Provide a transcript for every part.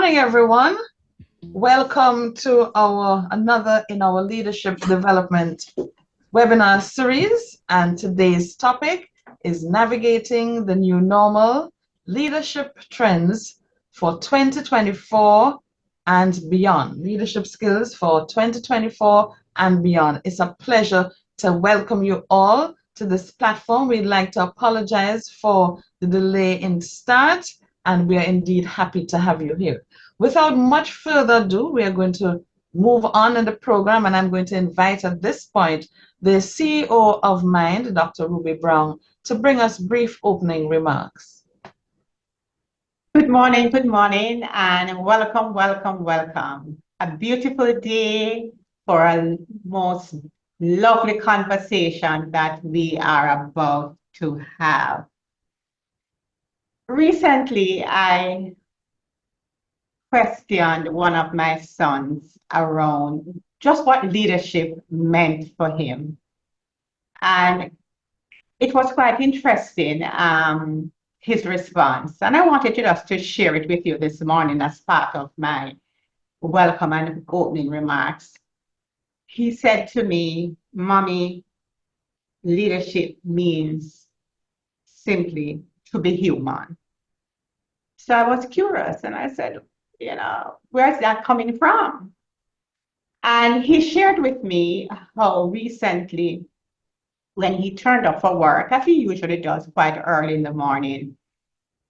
morning, everyone. Welcome to our another in our leadership development webinar series. And today's topic is navigating the new normal leadership trends for 2024 and beyond. Leadership skills for 2024 and beyond. It's a pleasure to welcome you all to this platform. We'd like to apologize for the delay in start, and we are indeed happy to have you here. Without much further ado, we are going to move on in the program, and I'm going to invite at this point the CEO of Mind, Dr. Ruby Brown, to bring us brief opening remarks. Good morning, and welcome, welcome, welcome. A beautiful day for a most lovely conversation that we are about to have. Recently, I questioned one of my sons around just what leadership meant for him. And it was quite interesting, his response. And I wanted just to share it with you this morning as part of my welcome and opening remarks. He said to me, "Mommy, leadership means simply to be human." So I was curious and I said, where's that coming from? And he shared with me how recently, when he turned up for work, as he usually does quite early in the morning,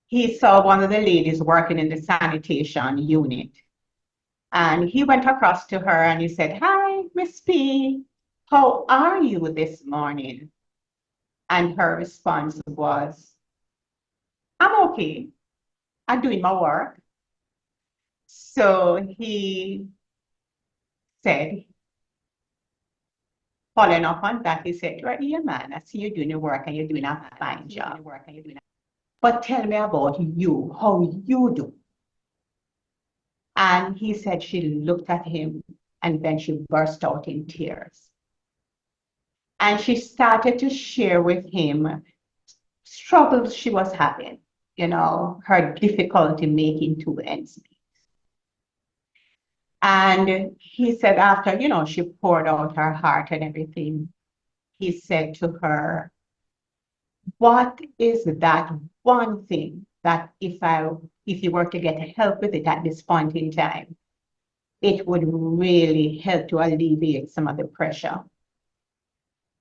he saw one of the ladies working in the sanitation unit. And he went across to her and he said, "Hi, Miss P, how are you this morning?" And her response was, "I'm okay. I'm doing my work." So he said, following up on that, he said, "Right, yeah, man, I see you doing your work and you're doing a fine job. But tell me about you, how you do." And he said she looked at him and then she burst out in tears. And she started to share with him struggles she was having, her difficulty making two ends meet. And he said after, she poured out her heart and everything, he said to her, "What is that one thing that if you were to get help with it at this point in time, it would really help to alleviate some of the pressure?"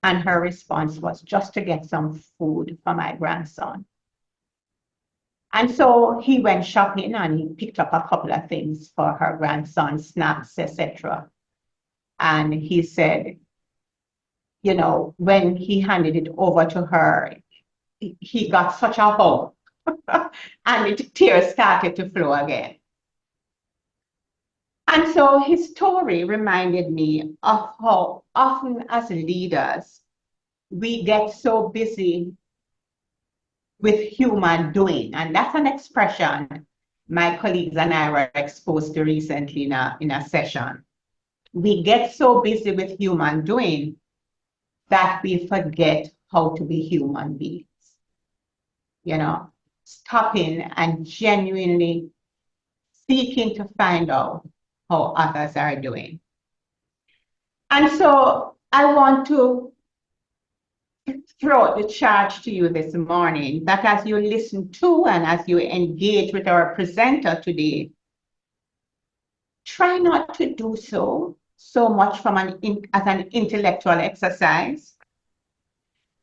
And her response was, "Just to get some food for my grandson." And so he went shopping and he picked up a couple of things for her grandson, snacks, etc. And he said, when he handed it over to her, he got such a hug and the tears started to flow again. And so his story reminded me of how often as leaders, we get so busy with human doing. And that's an expression my colleagues and I were exposed to recently in a session. We get so busy with human doing that we forget how to be human beings. Stopping and genuinely seeking to find out how others are doing. And so I want to throw the charge to you this morning that as you listen to and as you engage with our presenter today, try not to do so much as an intellectual exercise,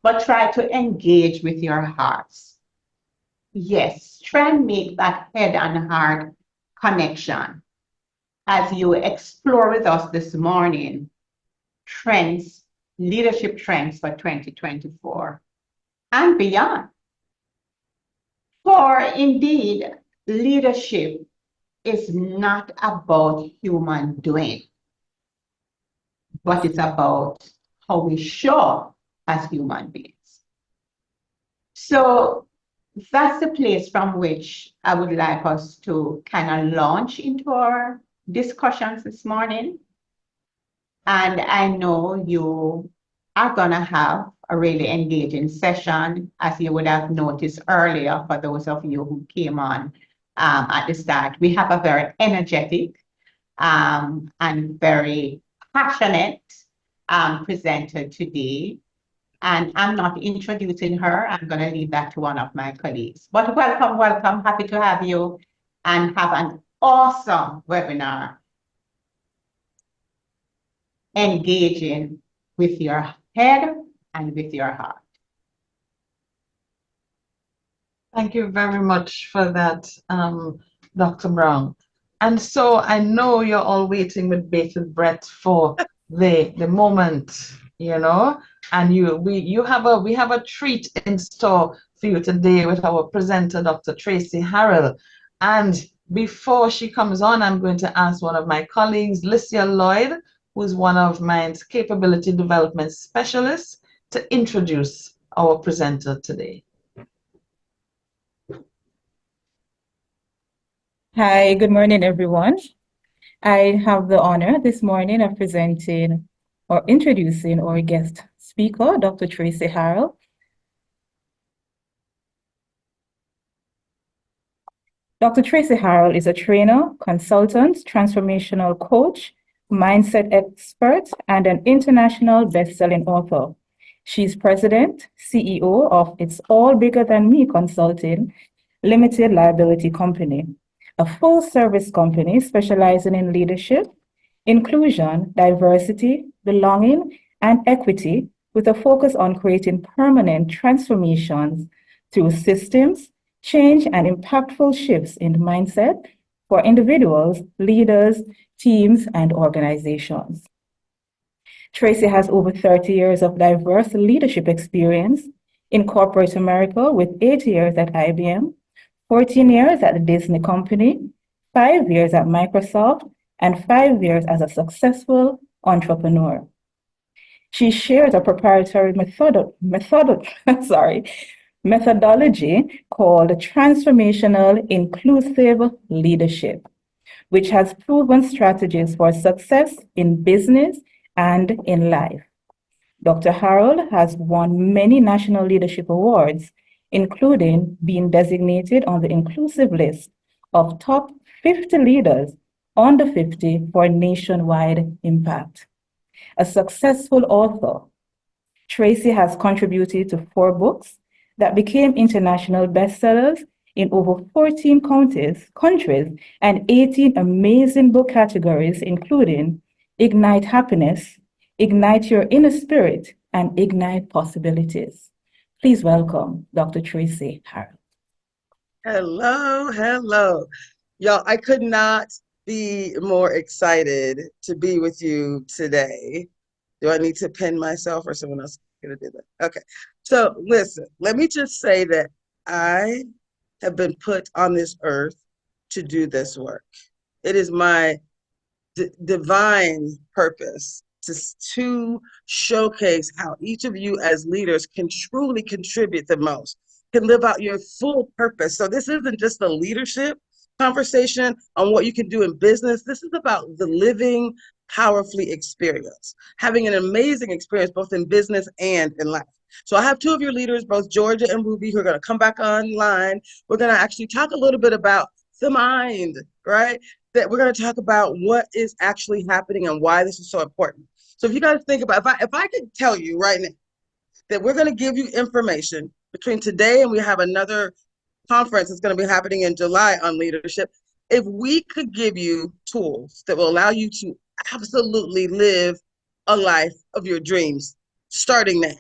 but try to engage with your hearts. Yes, try and make that head and heart connection as you explore with us this morning leadership trends for 2024 and beyond. For indeed, leadership is not about human doing, but it's about how we show up as human beings. So that's the place from which I would like us to kind of launch into our discussions this morning. And I know you are going to have a really engaging session, as you would have noticed earlier, for those of you who came on at the start. We have a very energetic and very passionate presenter today. And I'm not introducing her. I'm going to leave that to one of my colleagues. But welcome, welcome. Happy to have you and have an awesome webinar engaging with your head and with your heart. Thank you very much for that, Dr. Brown. And so I know you're all waiting with bated breath for the moment, you know, and we have a treat in store for you today with our presenter, Dr. Traci Harrell. And before she comes on, I'm going to ask one of my colleagues, Licia Lloyd, who's one of mine's capability development specialists, to introduce our presenter today. Hi, good morning, everyone. I have the honor this morning of presenting or introducing our guest speaker, Dr. Traci Harrell. Dr. Traci Harrell is a trainer, consultant, transformational coach, mindset expert, and an international best-selling author. She's president, CEO of It's All Bigger Than Me Consulting Limited Liability Company, a full-service company specializing in leadership, inclusion, diversity, belonging, and equity, with a focus on creating permanent transformations through systems, change, and impactful shifts in mindset for individuals, leaders, teams, and organizations. Traci has over 30 years of diverse leadership experience in corporate America, with 8 years at IBM, 14 years at the Disney Company, 5 years at Microsoft, and 5 years as a successful entrepreneur. She shares a proprietary methodology called Transformational Inclusive Leadership, which has proven strategies for success in business and in life. Dr. Harrell has won many national leadership awards, including being designated on the inclusive list of top 50 leaders under 50 for nationwide impact. A successful author, Traci has contributed to 4 books that became international bestsellers in over 14 countries and 18 amazing book categories, including Ignite Happiness, Ignite Your Inner Spirit, and Ignite Possibilities. Please welcome Dr. Traci Harrell. Hello, hello. Y'all, I could not be more excited to be with you today. Do I need to pin myself or someone else going to do that? Okay. So listen, let me just say that I have been put on this earth to do this work. It is my divine purpose to showcase how each of you as leaders can truly contribute the most, can live out your full purpose. So this isn't just a leadership conversation on what you can do in business. This is about the living powerfully experience, having an amazing experience both in business and in life. So I have 2 of your leaders, both Georgia and Ruby, who are going to come back online. We're going to actually talk a little bit about the mind, right? That we're going to talk about what is actually happening and why this is so important. So if you guys think about, if I could tell you right now that we're going to give you information between today and we have another conference that's going to be happening in July on leadership, if we could give you tools that will allow you to absolutely live a life of your dreams starting now.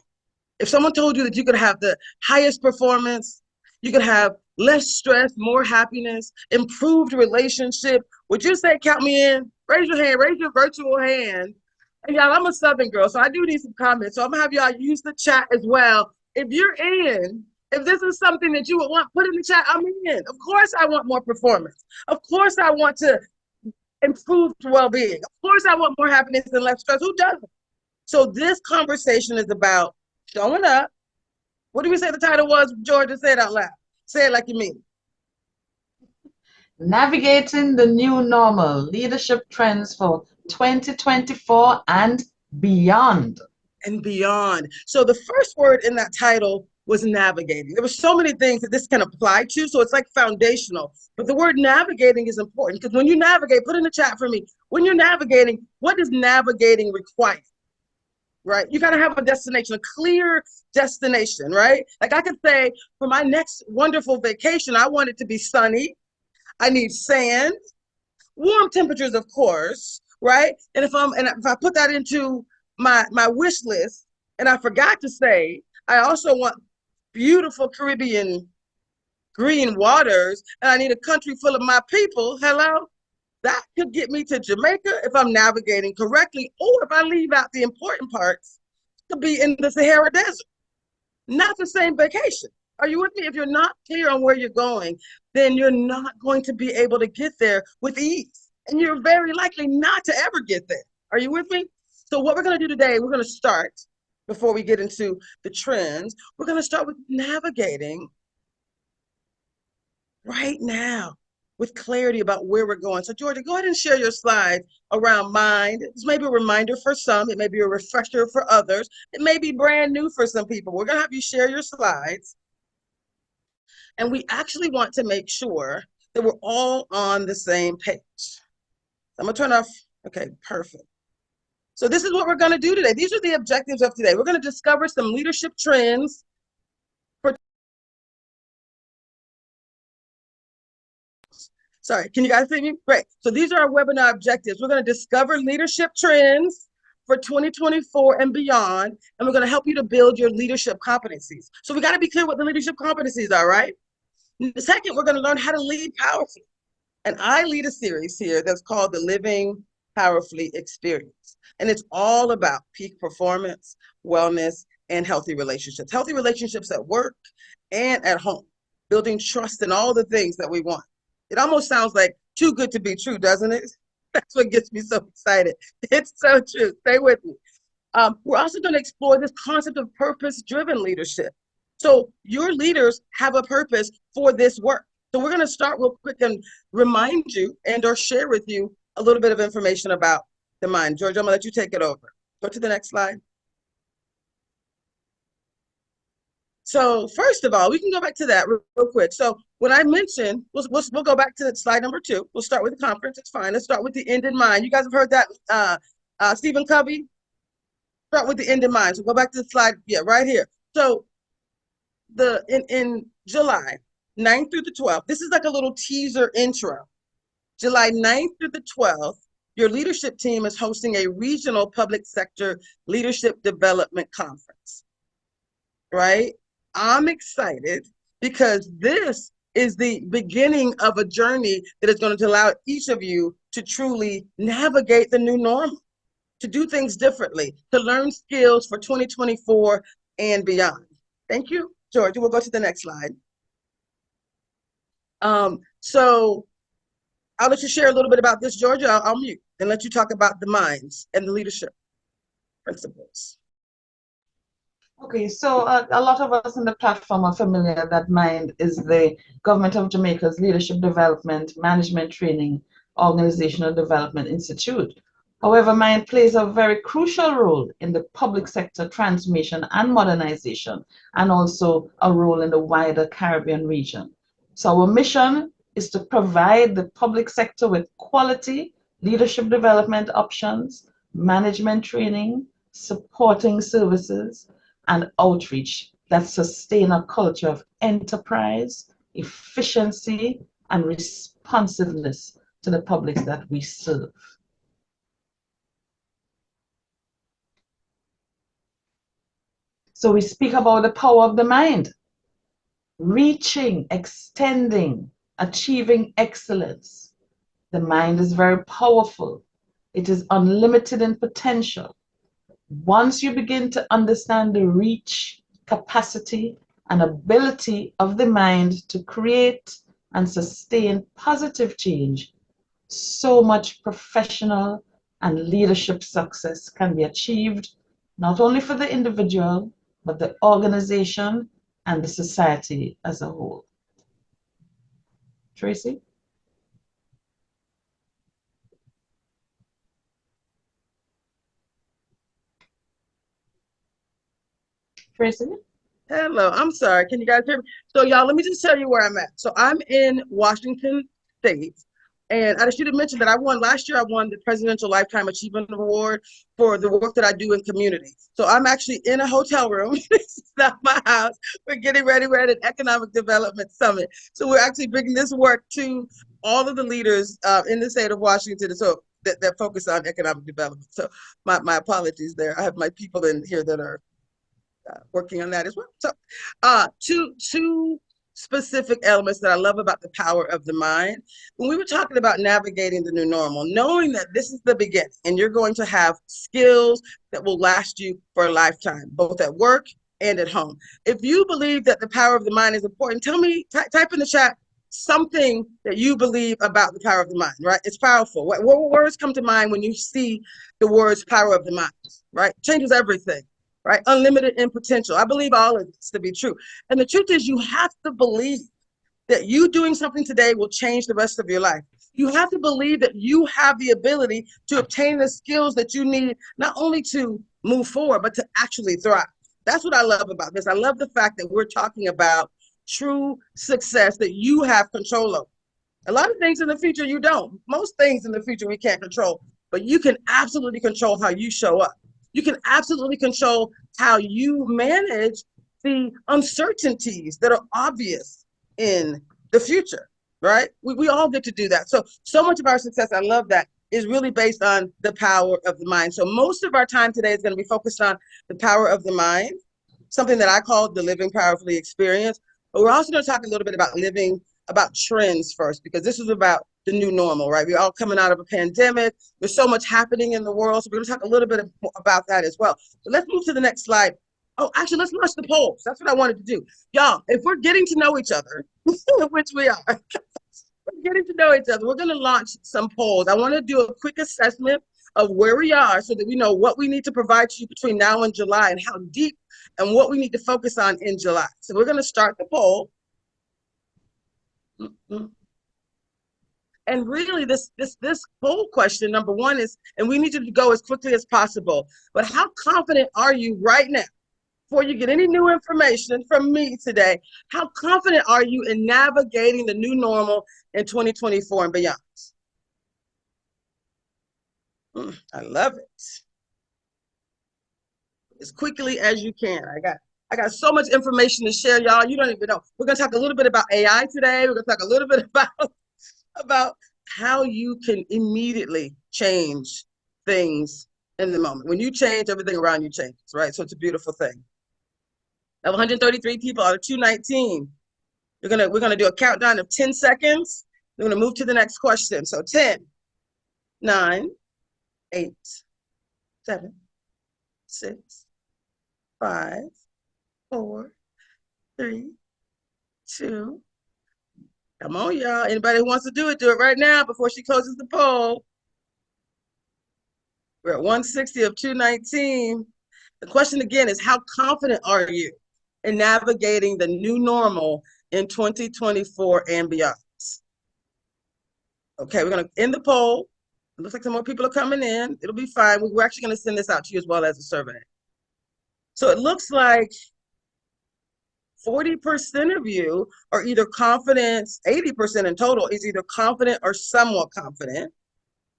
If someone told you that you could have the highest performance, you could have less stress, more happiness, improved relationship, would you say count me in? Raise your hand, raise your virtual hand. And y'all, I'm a Southern girl, so I do need some comments. So I'm gonna have y'all use the chat as well. If you're in, if this is something that you would want, put in the chat, I'm in. Of course I want more performance. Of course I want to improve well-being. Of course I want more happiness and less stress. Who doesn't? So this conversation is about showing up. What do we say the title was, Georgia? Say it out loud. Say it like you mean. Navigating the New Normal, Leadership Trends for 2024 and Beyond. And beyond. So the first word in that title was navigating. There were so many things that this can apply to, so it's like foundational. But the word navigating is important because when you navigate, put in the chat for me, when you're navigating, what does navigating require? Right? You got to have a destination, a clear destination, right? Like I could say, for my next wonderful vacation, I want it to be sunny. I need sand, warm temperatures, of course, right? And if I put that into my wish list, and I forgot to say, I also want beautiful Caribbean green waters, and I need a country full of my people. Hello, that could get me to Jamaica if I'm navigating correctly, or if I leave out the important parts, to be in the Sahara Desert. Not the same vacation. Are you with me? If you're not clear on where you're going, then you're not going to be able to get there with ease. And you're very likely not to ever get there. Are you with me? So what we're going to do today, we're going to start, before we get into the trends, we're going to start with navigating right now with clarity about where we're going. So Georgia, go ahead and share your slides around mind. This may be a reminder for some. It may be a refresher for others. It may be brand new for some people. We're going to have you share your slides. And we actually want to make sure that we're all on the same page. I'm going to turn off. Okay, perfect. So this is what we're going to do today. These are the objectives of today. We're going to discover some leadership trends for. Sorry, can you guys see me? Great. So these are our webinar objectives. We're going to discover leadership trends for 2024 and beyond, and we're going to help you to build your leadership competencies. So we got to be clear what the leadership competencies are, right? The second, we're going to learn how to lead powerfully. And I lead a series here that's called the Living Powerfully Experience. And it's all about peak performance, wellness, and healthy relationships. Healthy relationships at work and at home, building trust in all the things that we want. It almost sounds like too good to be true, doesn't it? That's what gets me so excited. It's so true. Stay with me. We're also going to explore this concept of purpose-driven leadership. So your leaders have a purpose for this work. So we're going to start real quick and remind you and or share with you a little bit of information about the mind. George, I'm going to let you take it over. Go to the next slide. So first of all, we can go back to that real quick. So when I mentioned, we'll go back to slide number 2. We'll start with the conference. It's fine. Let's start with the end in mind. You guys have heard that, Stephen Covey? Start with the end in mind. So go back to the slide. Yeah, right here. So in July 9th through the 12th, this is like a little teaser intro. July 9th through the 12th, your leadership team is hosting a regional public sector leadership development conference, right? I'm excited because this is the beginning of a journey that is going to allow each of you to truly navigate the new normal, to do things differently, to learn skills for 2024 and beyond. Thank you, George. We'll go to the next slide. So I'll let you share a little bit about this, Georgia. I'll mute and let you talk about the minds and the leadership principles. Okay, so a lot of us in the platform are familiar that MIND is the Government of Jamaica's Leadership Development, Management Training, Organizational Development Institute. However, MIND plays a very crucial role in the public sector transformation and modernization, and also a role in the wider Caribbean region. So our mission is to provide the public sector with quality leadership development options, management training, supporting services, and outreach that sustain a culture of enterprise, efficiency, and responsiveness to the publics that we serve. So we speak about the power of the mind, reaching, extending, achieving excellence. The mind is very powerful. It is unlimited in potential. Once you begin to understand the reach, capacity, and ability of the mind to create and sustain positive change, so much professional and leadership success can be achieved, not only for the individual, but the organization and the society as a whole. Tracy? Tracy? Hello, I'm sorry. Can you guys hear me? So, y'all, let me just tell you where I'm at. So, I'm in Washington State, and I should have mentioned that I won last year. I won the Presidential Lifetime Achievement Award for the work that I do in community. So, I'm actually in a hotel room. This is not my house. We're getting ready. We're at an economic development summit. So, we're actually bringing this work to all of the leaders in the state of Washington. So, that focus on economic development. So, my apologies there. I have my people in here that are working on that as well. So, two specific elements that I love about the power of the mind. When we were talking about navigating the new normal, knowing that this is the beginning and you're going to have skills that will last you for a lifetime, both at work and at home. If you believe that the power of the mind is important, tell me, type in the chat something that you believe about the power of the mind, right? It's powerful. What words come to mind when you see the words power of the mind, right? Changes everything, right? Unlimited in potential. I believe all of this to be true. And the truth is, you have to believe that you doing something today will change the rest of your life. You have to believe that you have the ability to obtain the skills that you need, not only to move forward, but to actually thrive. That's what I love about this. I love the fact that we're talking about true success that you have control over. A lot of things in the future you don't. Most things in the future we can't control, but you can absolutely control how you show up. You can absolutely control how you manage the uncertainties that are obvious in the future, right? We all get to do that. So much of our success, I love that, is really based on the power of the mind. So most of our time today is going to be focused on the power of the mind, something that I call the living powerfully experience. But we're also going to talk a little bit about trends first, because this is about the new normal, right? We're all coming out of a pandemic. There's so much happening in the world. So we're going to talk a little bit about that as well. So let's move to the next slide. Oh, actually, let's launch the polls. That's what I wanted to do. Y'all, if we're getting to know each other, which we are, we're getting to know each other, we're going to launch some polls. I want to do a quick assessment of where we are so that we know what we need to provide to you between now and July and how deep and what we need to focus on in July. So we're going to start the poll. And really, this poll question, number one, is, and we need you to go as quickly as possible, but how confident are you right now, before you get any new information from me today, how confident are you in navigating the new normal in 2024 and beyond? I love it. As quickly as you can. I got so much information to share, y'all. You don't even know. We're going to talk a little bit about AI today. We're going to talk a little bit about how you can immediately change things in the moment. When you change, everything around you changes, right? So it's a beautiful thing. I have 133 people out of 219. We're gonna do a countdown of 10 seconds. We're gonna move to the next question. So 10, 9, 8, 7, 6, 5, 4, 3, 2. Come on, y'all. Anybody who wants to do it right now before she closes the poll. We're at 160 of 219. The question again is, how confident are you in navigating the new normal in 2024 and beyond? Okay, we're going to end the poll. It looks like some more people are coming in. It'll be fine. We're actually going to send this out to you as well as a survey. So it looks like 40% of you are either confident, 80% in total is either confident or somewhat confident.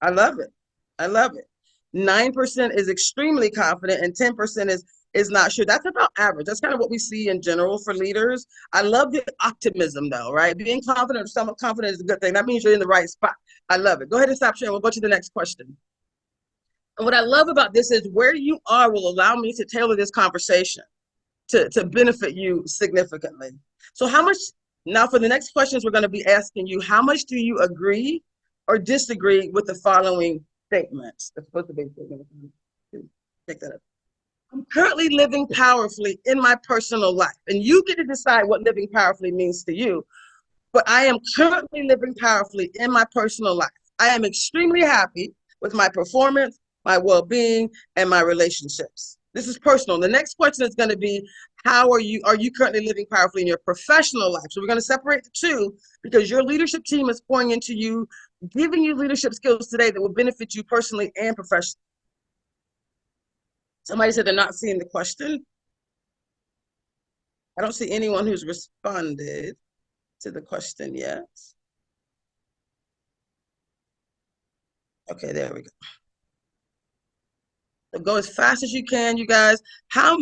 I love it. I love it. 9% is extremely confident and 10% is not sure. That's about average. That's kind of what we see in general for leaders. I love the optimism though, right? Being confident or somewhat confident is a good thing. That means you're in the right spot. I love it. Go ahead and stop sharing. We'll go to the next question. And what I love about this is where you are will allow me to tailor this conversation to benefit you significantly. So how much, now for the next questions, we're going to be asking you, how much do you agree or disagree with the following statements? That's supposed to be a statement. Pick that up. I'm currently living powerfully in my personal life, and you get to decide what living powerfully means to you, but I am currently living powerfully in my personal life. I am extremely happy with my performance, my well-being, and my relationships. This is personal. The next question is going to be, are you currently living powerfully in your professional life? So we're going to separate the two because your leadership team is pouring into you, giving you leadership skills today that will benefit you personally and professionally. Somebody said they're not seeing the question. I don't see anyone who's responded to the question yet. Okay, there we go. So go as fast as you can, you guys. How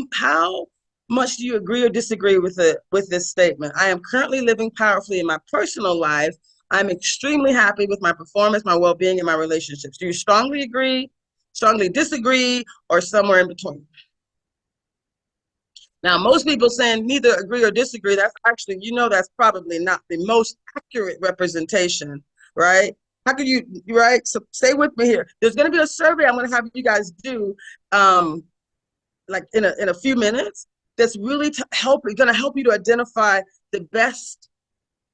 much do you agree or disagree with this statement? I am currently living powerfully in my personal life. I'm extremely happy with my performance, my well-being, and my relationships. Do you strongly agree, strongly disagree, or somewhere in between? Now, most people saying neither agree or disagree, that's actually, that's probably not the most accurate representation, right? How can you, right? So stay with me here. There's going to be a survey I'm going to have you guys do like in a few minutes that's really going to help you to identify the best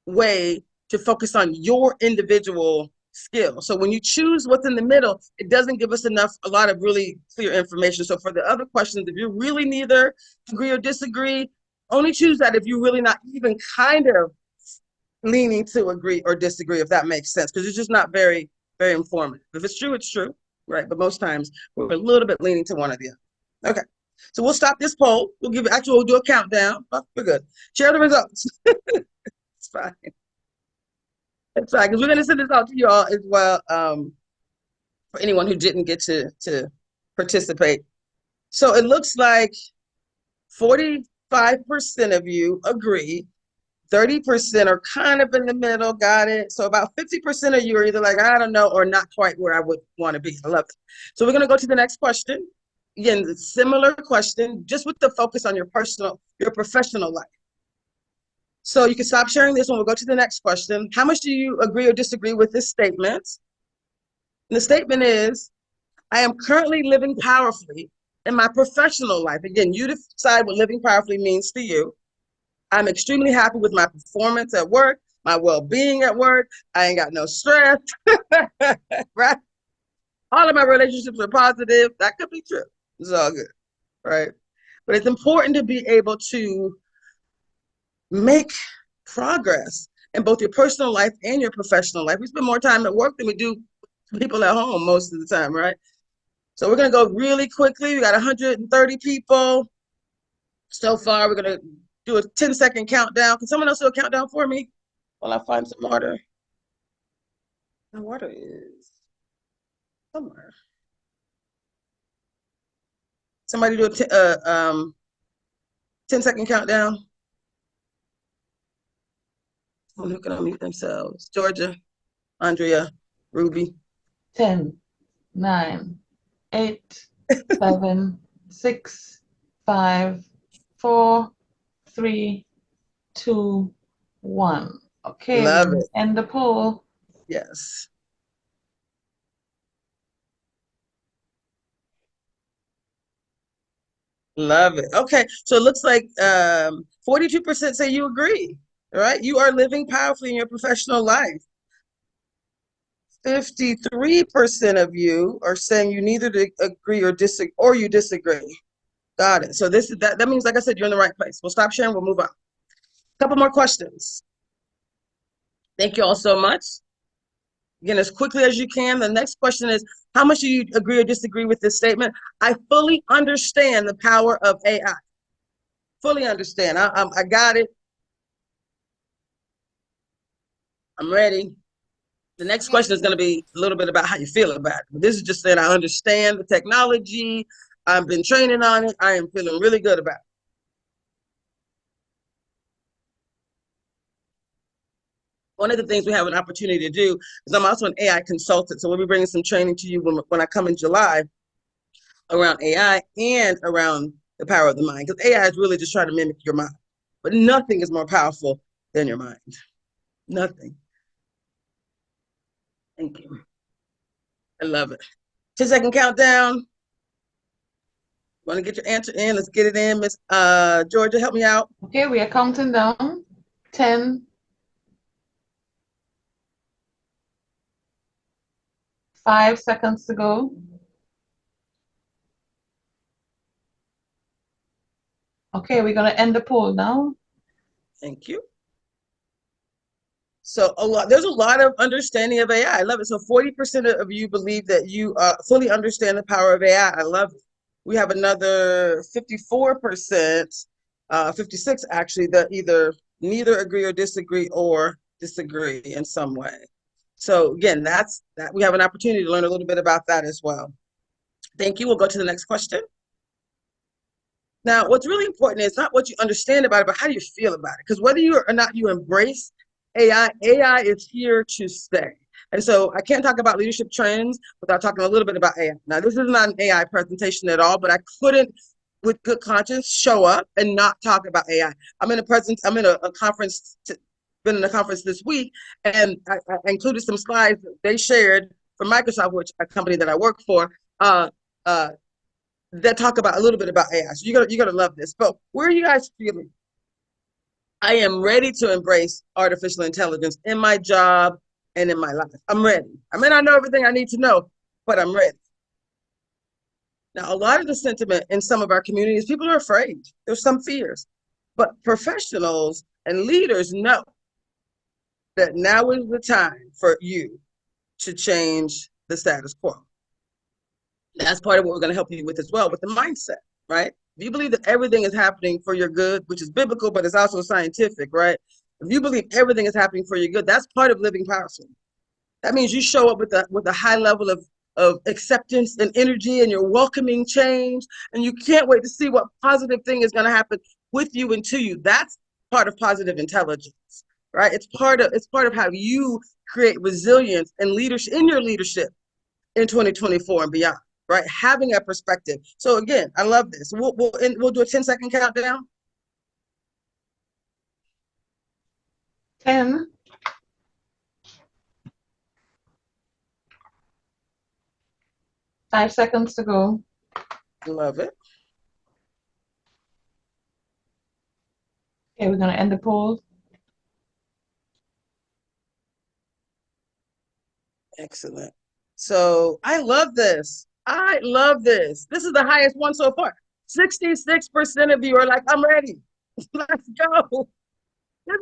way to focus on your individual skill. So when you choose what's in the middle, it doesn't give us a lot of really clear information. So for the other questions, if you really neither agree or disagree, only choose that if you're really not even kind of leaning to agree or disagree, if that makes sense, because it's just not very, very informative. If it's true, it's true, right? But most times we're a little bit leaning to one or the other. Okay, so we'll stop this poll. We'll do a countdown. Oh, we're good. Share the results. It's fine. It's fine, because we're going to send this out to you all as well, for anyone who didn't get to participate. So it looks like 45% of you agree, 30% are kind of in the middle, got it. So about 50% of you are either like, I don't know, or not quite where I would want to be. I love it. So we're going to go to the next question. Again, similar question, just with the focus on your professional life. So you can stop sharing this one. We'll go to the next question. How much do you agree or disagree with this statement? And the statement is, I am currently living powerfully in my professional life. Again, you decide what living powerfully means to you. I'm extremely happy with my performance at work, my well-being at work. I ain't got no stress, right? All of my relationships are positive. That could be true. It's all good, right? But it's important to be able to make progress in both your personal life and your professional life. We spend more time at work than we do people at home most of the time, right? So we're going to go really quickly. We got 130 people so far. We're going to do a 10-second countdown. Can someone else do a countdown for me while I find some water? The water is somewhere. Somebody do a 10-second countdown. Someone who can unmute themselves. Georgia, Andrea, Ruby. 10, 9, 8, 7, 6, 5, 4, 3, 2, 1. Okay, Love it. end the poll. Yes. Love it. Okay, so it looks like 42% say you agree, right? You are living powerfully in your professional life. 53% of you are saying you neither agree or disagree, or you disagree. Got it. So that means, like I said, you're in the right place. We'll stop sharing. We'll move on. A couple more questions. Thank you all so much. Again, as quickly as you can. The next question is, how much do you agree or disagree with this statement? I fully understand the power of AI. Fully understand. I got it. I'm ready. The next question is going to be a little bit about how you feel about it. But this is just saying I understand the technology. I've been training on it. I am feeling really good about it. One of the things we have an opportunity to do is I'm also an AI consultant. So we'll be bringing some training to you when I come in July around AI and around the power of the mind. Because AI is really just trying to mimic your mind. But nothing is more powerful than your mind. Nothing. Thank you. I love it. 10-second countdown. Want to get your answer in? Let's get it in. Miss Georgia, help me out. Okay, we are counting down. 10, 5 seconds to go. Okay, we're going to end the poll now. Thank you. So there's a lot of understanding of AI. I love it. So 40% of you believe that you fully understand the power of AI. I love it. We have another 54% 56 actually that either neither agree or disagree in some way. So again, that's that we have an opportunity to learn a little bit about that as well. Thank you. We'll go to the next question. Now, what's really important is not what you understand about it, but how do you feel about it? Because whether you or not you embrace AI, AI is here to stay. And so I can't talk about leadership trends without talking a little bit about AI. Now, this is not an AI presentation at all, but I couldn't, with good conscience, show up and not talk about AI. I'm in a conference, been in a conference this week, and I included some slides they shared from Microsoft, which a company that I work for, uh, uh, that talk about a little bit about AI. So you're gonna love this. But where are you guys feeling? I am ready to embrace artificial intelligence in my job and in my life. I'm ready. I may not know everything I need to know, but I'm ready. Now, a lot of the sentiment in some of our communities, people are afraid. There's some fears. But professionals and leaders know that now is the time for you to change the status quo. That's part of what we're going to help you with as well, with the mindset, right? If you believe that everything is happening for your good, which is biblical, but it's also scientific, right? If you believe everything is happening for your good, that's part of living powerfully. That means you show up with a high level of acceptance and energy, and you're welcoming change, and you can't wait to see what positive thing is going to happen with you and to you. That's part of positive intelligence, right? It's part of how you create resilience and leadership in your leadership in 2024 and beyond, right? Having a perspective. So again, I love this. We'll do a 10-second countdown. 10, 5 seconds to go. Love it. Okay, we're gonna end the poll. Excellent. So I love this. I love this. This is the highest one so far. 66% of you are like, I'm ready. Let's go. This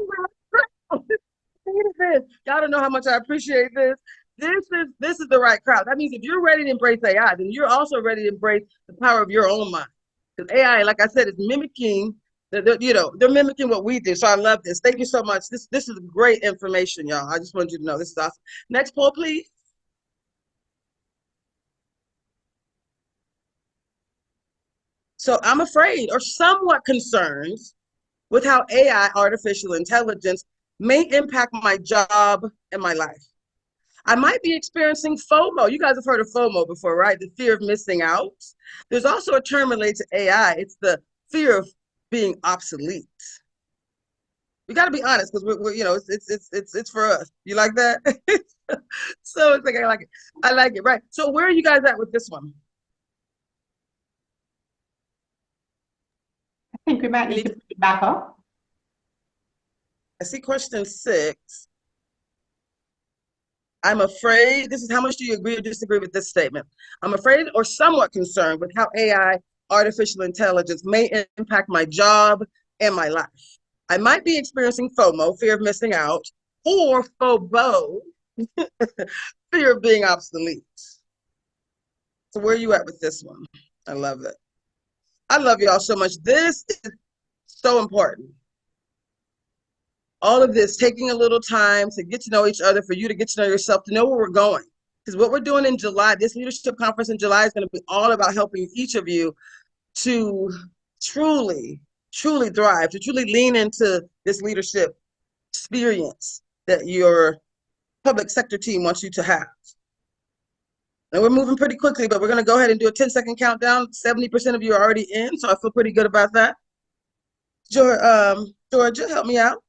is y'all don't know how much I appreciate this. This is the right crowd. That means if you're ready to embrace AI, then you're also ready to embrace the power of your own mind. Because AI, like I said, is mimicking they're mimicking what we do. So I love this. Thank you so much. This is great information, y'all. I just wanted you to know this is awesome. Next poll, please. So I'm afraid or somewhat concerned with how AI, artificial intelligence, may impact my job and my life. I might be experiencing FOMO. You guys have heard of FOMO before, right? The fear of missing out. There's also a term related to AI. It's the fear of being obsolete. We got to be honest, because it's for us. You like that? So it's like I like it. I like it, right? So where are you guys at with this one? I think we might need to put it back up. I see question 6. I'm afraid, this is how much do you agree or disagree with this statement? I'm afraid or somewhat concerned with how AI, artificial intelligence, may impact my job and my life. I might be experiencing FOMO, fear of missing out, or FOBO, fear of being obsolete. So where are you at with this one? I love it. I love y'all so much. This is so important. All of this, taking a little time to get to know each other, for you to get to know yourself, to know where we're going. Because what we're doing in July, this leadership conference in July is going to be all about helping each of you to truly, truly thrive, to truly lean into this leadership experience that your public sector team wants you to have. And we're moving pretty quickly, but we're going to go ahead and do a 10-second countdown. 70% of you are already in, so I feel pretty good about that. Georgia, help me out.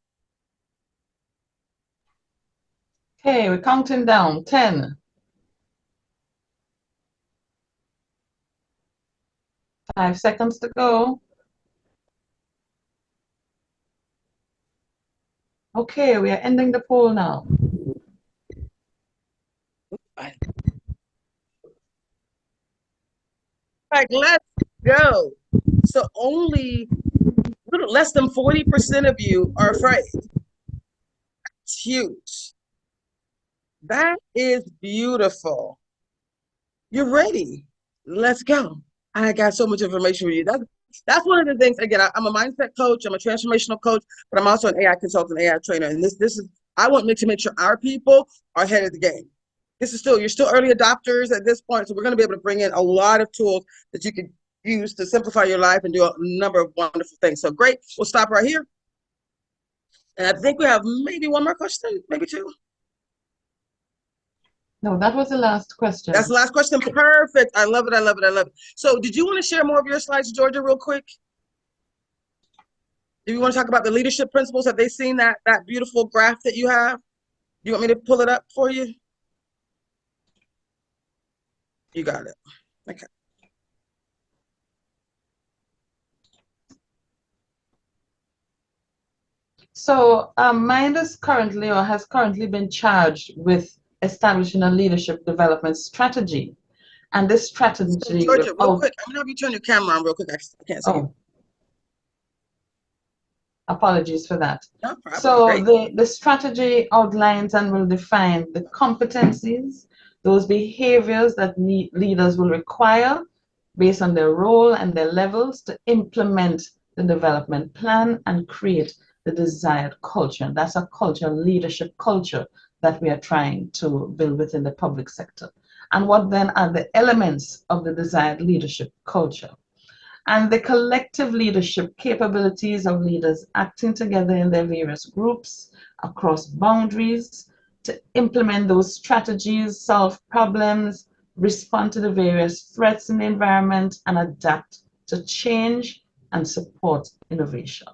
Okay, we're counting down. 10, 5 seconds to go. Okay, we are ending the poll now. All right, let's go. So only a little less than 40% of you are afraid. It's huge. That is beautiful. You're ready. Let's go. I got so much information for you. That's one of the things. Again, I'm a mindset coach. I'm a transformational coach, but I'm also an AI consultant, AI trainer. And this is I want to make sure our people are ahead of the game. You're still early adopters at this point, so we're going to be able to bring in a lot of tools that you can use to simplify your life and do a number of wonderful things. So great. We'll stop right here. And I think we have maybe one more question, maybe two. No, that was the last question. That's the last question. Perfect. I love it. I love it. I love it. So did you want to share more of your slides, Georgia, real quick? Do you want to talk about the leadership principles? Have they seen that beautiful graph that you have? Do you want me to pull it up for you? You got it. Okay. So mine is currently or has currently been charged with establishing a leadership development strategy. And this strategy So Georgia, real quick, I'm gonna have you turn your camera on real quick. I can't see you. Apologies for that. No problem. So Great. the strategy outlines and will define the competencies, those behaviors that leaders will require based on their role and their levels to implement the development plan and create the desired culture. And that's a culture, leadership culture, that we are trying to build within the public sector. And what then are the elements of the desired leadership culture? And the collective leadership capabilities of leaders acting together in their various groups across boundaries to implement those strategies, solve problems, respond to the various threats in the environment, and adapt to change and support innovation.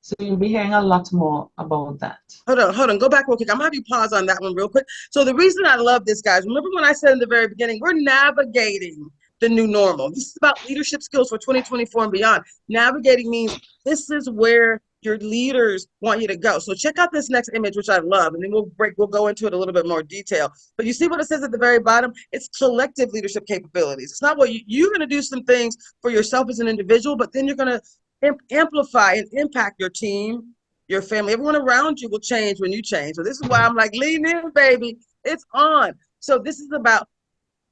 So you'll be hearing a lot more about that. Hold on. Go back real quick. I'm gonna have you pause on that one real quick. So the reason I love this, guys, remember when I said in the very beginning, we're navigating the new normal. This is about leadership skills for 2024 and beyond. Navigating means this is where your leaders want you to go. So check out this next image, which I love, and then we'll go into it a little bit more detail. But you see what it says at the very bottom? It's collective leadership capabilities. It's not what you're going to do some things for yourself as an individual, but then you're going to amplify and impact your team, your family. Everyone around you will change when you change. So this is why I'm like, lean in, baby. It's on. So this is about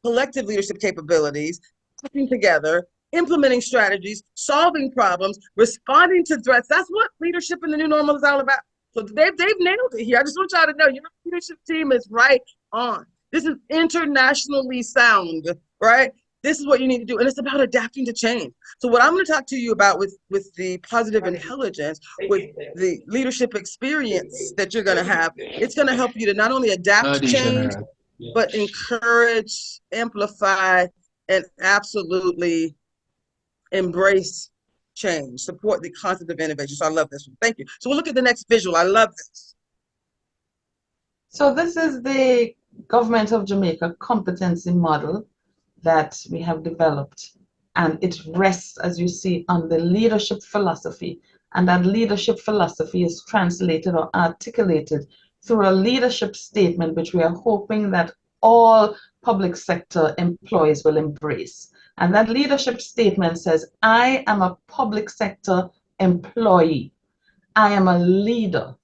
collective leadership capabilities, working together, implementing strategies, solving problems, responding to threats. That's what leadership in the new normal is all about. So they've nailed it here. I just want y'all to know your leadership team is right on. This is internationally sound, right? This is what you need to do. And it's about adapting to change. So what I'm going to talk to you about with the positive intelligence, with the leadership experience that you're going to have, it's going to help you to not only adapt to change, but encourage, amplify, and absolutely embrace change, support the concept of innovation. So I love this one. Thank you. So we'll look at the next visual. I love this. So this is the Government of Jamaica competency model that we have developed. And it rests, as you see, on the leadership philosophy. And that leadership philosophy is translated or articulated through a leadership statement, which we are hoping that all public sector employees will embrace. And that leadership statement says, I am a public sector employee. I am a leader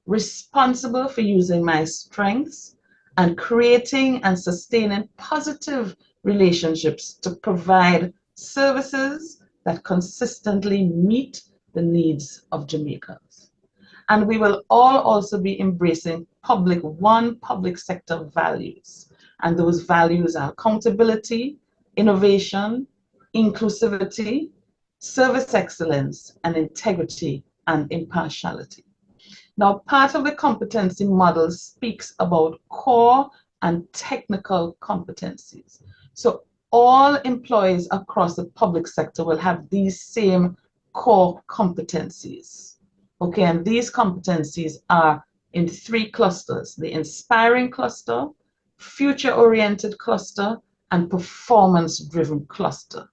responsible for using my strengths and creating and sustaining positive relationships to provide services that consistently meet the needs of Jamaicans. And we will all also be embracing public sector values. And those values are accountability, innovation, inclusivity, service excellence, and integrity and impartiality. Now, part of the competency model speaks about core and technical competencies. So all employees across the public sector will have these same core competencies. Okay, and these competencies are in 3 clusters: the inspiring cluster, future-oriented cluster, and performance-driven cluster.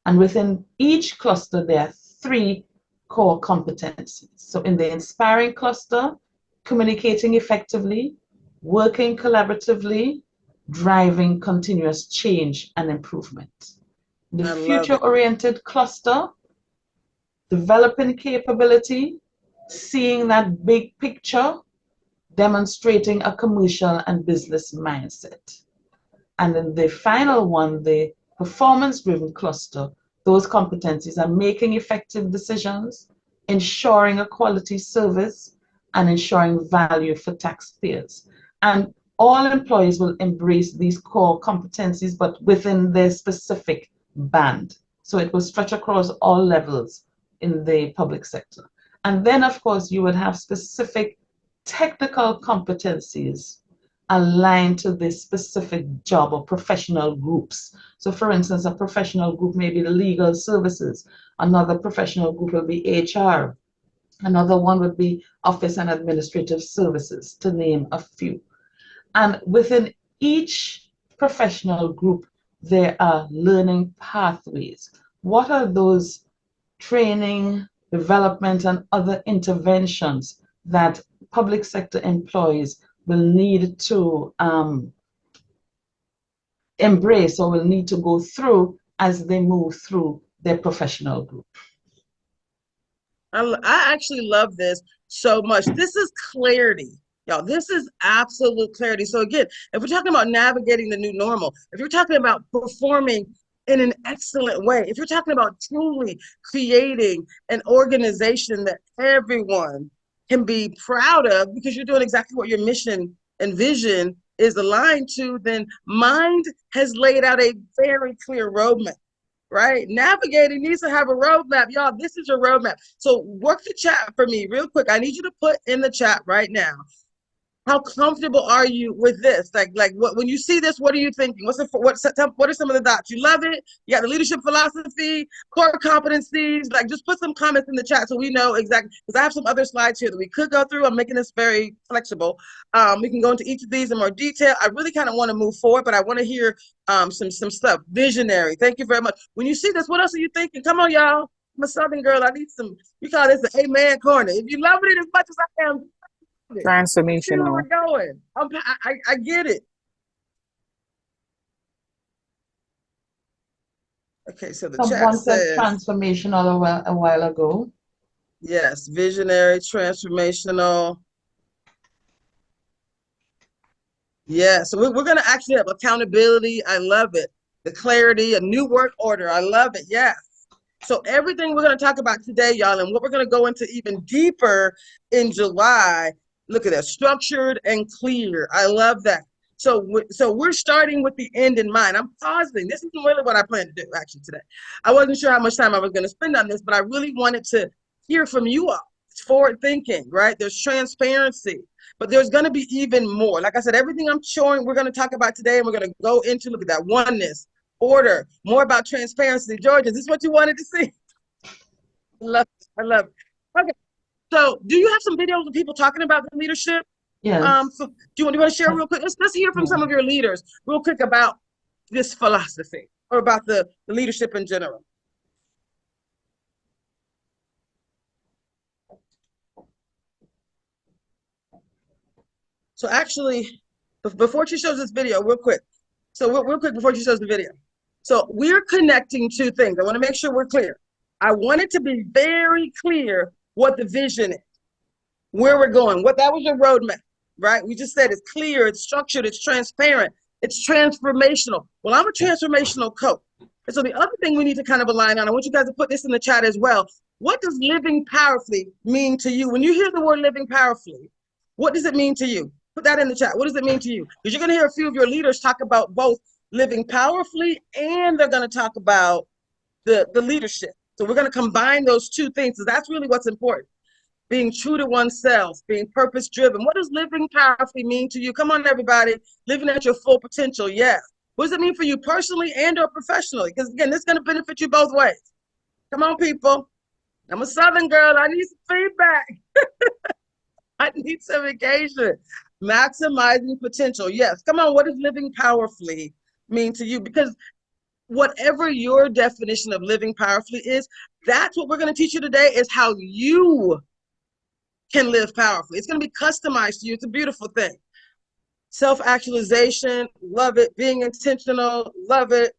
And within each cluster, there are 3 core competencies. So in the inspiring cluster, communicating effectively, working collaboratively, driving continuous change and improvement. The future-oriented cluster, developing capability, seeing that big picture, demonstrating a commercial and business mindset. And then the final one, the performance-driven cluster, those competencies are making effective decisions, ensuring a quality service, and ensuring value for taxpayers. And all employees will embrace these core competencies, but within their specific band. So it will stretch across all levels in the public sector. And then, of course, you would have specific technical competencies aligned to this specific job or professional groups. So for instance, a professional group may be the legal services, another professional group will be HR, another one would be office and administrative services, to name a few. And within each professional group, there are learning pathways. What are those training, development, and other interventions that public sector employees will need to embrace or will need to go through as they move through their professional group? I actually love this so much. This is clarity, y'all. This is absolute clarity. So again, if we're talking about navigating the new normal, if you're talking about performing in an excellent way, if you're talking about truly creating an organization that everyone can be proud of because you're doing exactly what your mission and vision is aligned to, then Mind has laid out a very clear roadmap. Right? Navigating needs to have a roadmap. Y'all, this is your roadmap. So work the chat for me real quick. I need you to put in the chat right now. How comfortable are you with this? Like what, when you see this, what are you thinking? What are some of the dots? You love it? You got the leadership philosophy, core competencies. Like, just put some comments in the chat so we know exactly, because I have some other slides here that we could go through. I'm making this very flexible. We can go into each of these in more detail. I really kind of want to move forward, but I want to hear some stuff. Visionary. Thank you very much. When you see this, what else are you thinking? Come on, y'all. I'm a Southern girl. I need some, you call this the amen corner. If you love it as much as I am, see where we're Transformational. going. I get it. Okay, so the chat Someone said says, transformational a while ago. yes, visionary, transformational. Yeah, so we're going to actually have accountability. I love it. The clarity, a new work order. I love it. Yes. So everything we're going to talk about today, y'all, and what we're going to go into even deeper in July. Look at that, structured and clear. I love that. So we're starting with the end in mind. I'm pausing. This isn't really what I planned to do actually today. I wasn't sure how much time I was going to spend on this, but I really wanted to hear from you all. It's forward thinking, right? There's transparency, but there's going to be even more. Like I said, everything I'm showing, we're going to talk about today, and we're going to go into, look at that, oneness, order, more about transparency. George, is this what you wanted to see? I love it. Okay. So do you have some videos of people talking about the leadership? Yes. So do you want to share real quick? Let's hear from some of your leaders real quick about this philosophy or about the leadership in general. So actually, before she shows this video, real quick. So real quick before she shows the video. So we're connecting two things. I want to make sure we're clear. I want it to be very clear what the vision is, where we're going, what that was your roadmap, right? We just said it's clear, it's structured, it's transparent, it's transformational. Well, I'm a transformational coach. And so the other thing we need to kind of align on, I want you guys to put this in the chat as well. What does living powerfully mean to you? When you hear the word living powerfully, what does it mean to you? Put that in the chat. What does it mean to you? Because you're going to hear a few of your leaders talk about both living powerfully, and they're going to talk about the leadership. So we're going to combine those two things. So that's really what's important. Being true to oneself, being purpose driven. What does living powerfully mean to you? Come on, everybody. Living at your full potential. Yes. What does it mean for you personally and or professionally? Because again, this is going to benefit you both ways. Come on, people. I'm a Southern girl. I need some feedback. I need some engagement. Maximizing potential. Yes. Come on. What does living powerfully mean to you? Because whatever your definition of living powerfully is, that's what we're going to teach you today, is how you can live powerfully. It's going to be customized to you. It's a beautiful thing. Self-actualization, love it. Being intentional, love it.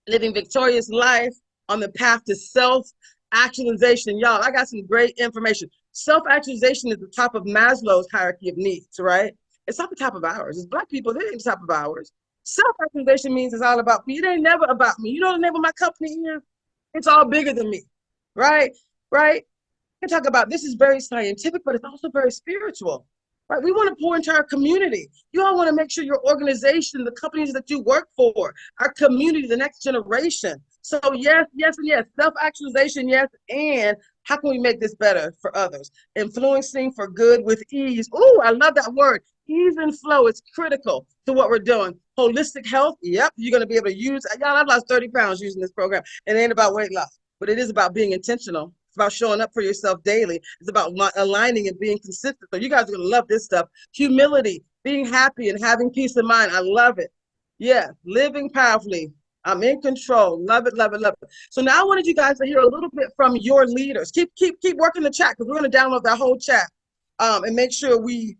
Living victorious life on the path to self-actualization. Y'all, I got some great information. Self-actualization is the top of Maslow's hierarchy of needs, right? It's not the top of ours. It's Black people, they ain't the top of ours. Self-actualization means it's all about me. It ain't never about me. You know the name of my company is? It's all bigger than me, right? Right? We can talk about this is very scientific, but it's also very spiritual, right? We want to pour into our community. You all want to make sure your organization, the companies that you work for, our community, the next generation. So yes, yes, and yes, self-actualization, yes, and how can we make this better for others? Influencing for good with ease. Ooh, I love that word. Ease and flow is critical to what we're doing. Holistic health, yep, you're going to be able to use, y'all, I've lost 30 pounds using this program. It ain't about weight loss, but it is about being intentional. It's about showing up for yourself daily. It's about aligning and being consistent. So you guys are going to love this stuff. Humility, being happy and having peace of mind. I love it. Yeah, living powerfully. I'm in control. Love it, love it, love it. So now I wanted you guys to hear a little bit from your leaders. Keep working the chat because we're going to download that whole chat and make sure we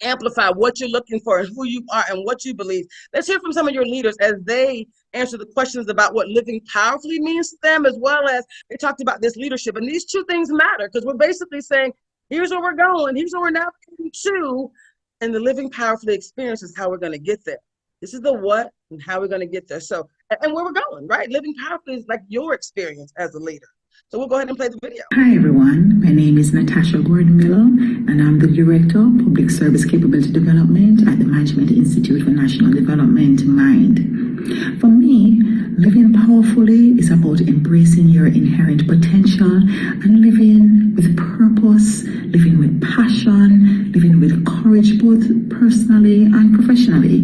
amplify what you're looking for and who you are and what you believe. Let's hear from some of your leaders as they answer the questions about what living powerfully means to them, as well as they talked about this leadership. And these two things matter because we're basically saying, here's where we're going, here's where we're navigating to, and the living powerfully experience is how we're going to get there. This is the what and how we're going to get there. So, and where we're going, right? Living powerfully is like your experience as a leader. So we'll go ahead and play the video. Hi everyone, my name is Natasha Gordon-Miller and I'm the Director of Public Service Capability Development at the Management Institute for National Development, MIND. For me, living powerfully is about embracing your inherent potential and living with purpose, living with passion, living with courage both personally and professionally.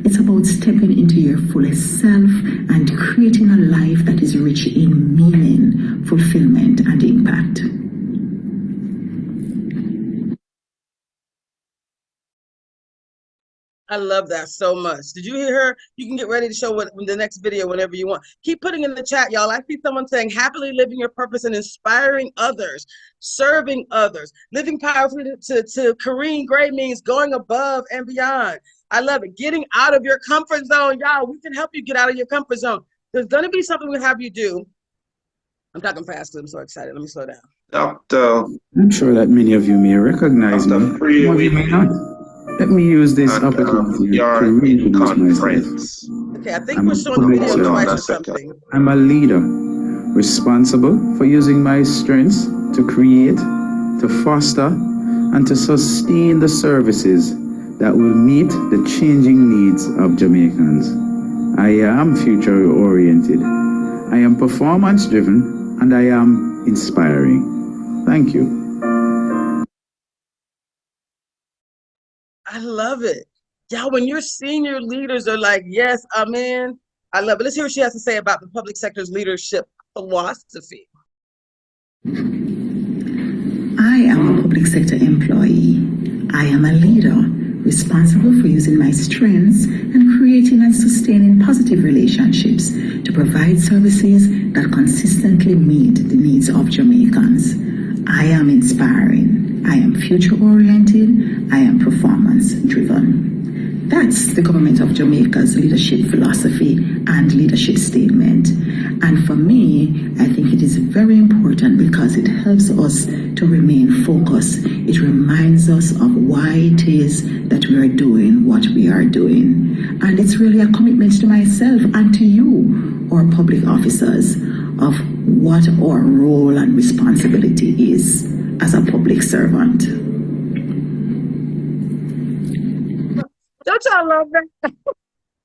It's about stepping into your fullest self and creating a life that is rich in meaning, fulfillment, and impact. I love that so much. Did you hear her? You can get ready to show what the next video whenever you want. Keep putting in the chat, y'all. I see someone saying happily living your purpose and inspiring others, serving others, living powerfully to Kareem Gray means going above and beyond. I love it. Getting out of your comfort zone, y'all. We can help you get out of your comfort zone. There's going to be something we have you do. I'm talking fast because I'm so excited. Let me slow down. Dr. I'm sure that many of you may recognize me. Some of you may not. Let me use this opportunity to reintroduce myself. Okay, I think we're showing the video twice or something. I'm a leader responsible for using my strengths to create, to foster, and to sustain the services that will meet the changing needs of Jamaicans. I am future-oriented. I am performance-driven, and I am inspiring. Thank you. I love it. Y'all, when your senior leaders are like, yes, I'm in, I love it. Let's hear what she has to say about the public sector's leadership philosophy. I am a public sector employee. I am a leader responsible for using my strengths and creating and sustaining positive relationships to provide services that consistently meet the needs of Jamaicans. I am inspiring. I am future-oriented. I am performance-driven. That's the Government of Jamaica's leadership philosophy and leadership statement. And for me, I think it is very important because it helps us to remain focused. It reminds us of why it is that we are doing what we are doing. And it's really a commitment to myself and to you, our public officers, of what our role and responsibility is as a public servant. Don't y'all love that?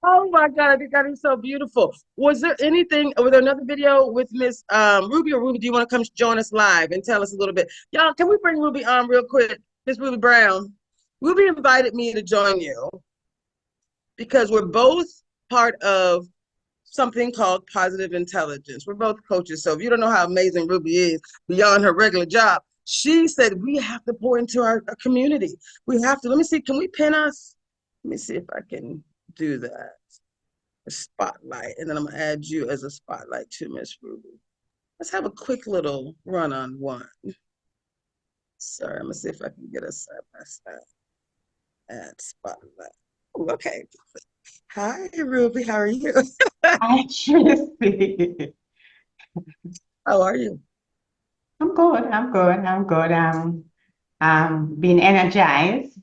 Oh my God, I think that is so beautiful. Was there another video with Miss Ruby, or Ruby, do you want to come join us live and tell us a little bit? Y'all, can we bring Ruby on real quick? Miss Ruby Brown. Ruby invited me to join you because we're both part of something called Positive Intelligence. We're both coaches, so if you don't know how amazing Ruby is beyond her regular job, she said we have to pour into our community. We have to. Let me see, can we pin us? Let me see if I can do that. A spotlight, and then I'm gonna add you as a spotlight too, Miss Ruby. Let's have a quick little run-on-one. Sorry, I'm gonna see if I can get us side by side. Add spotlight. Ooh, okay. Hi, Ruby. How are you? Hi, Traci. How are you? I'm good. I'm being energized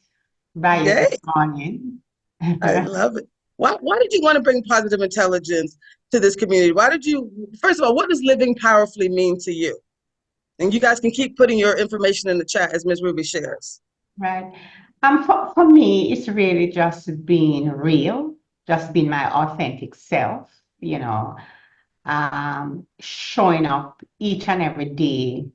by you Yay. this morning. I love it. Why did you want to bring positive intelligence to this community? First of all, what does living powerfully mean to you? And you guys can keep putting your information in the chat as Ms. Ruby shares. Right. For me, it's really just being real, just being my authentic self, showing up each and every day,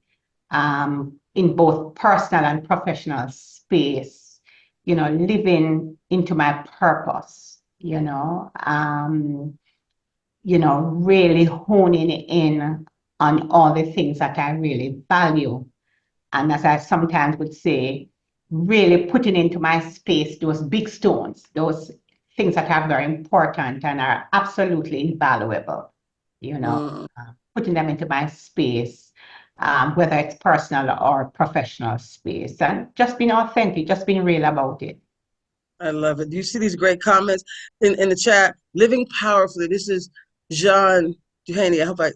in both personal and professional space, living into my purpose, really honing in on all the things that I really value. And as I sometimes would say, really putting into my space those big stones, those things that are very important and are absolutely invaluable, Mm, putting them into my space, whether it's personal or professional space, and just being authentic, just being real about it. I love it. Do you see these great comments in the chat? Living powerfully. This is Jean Duhaney. I hope I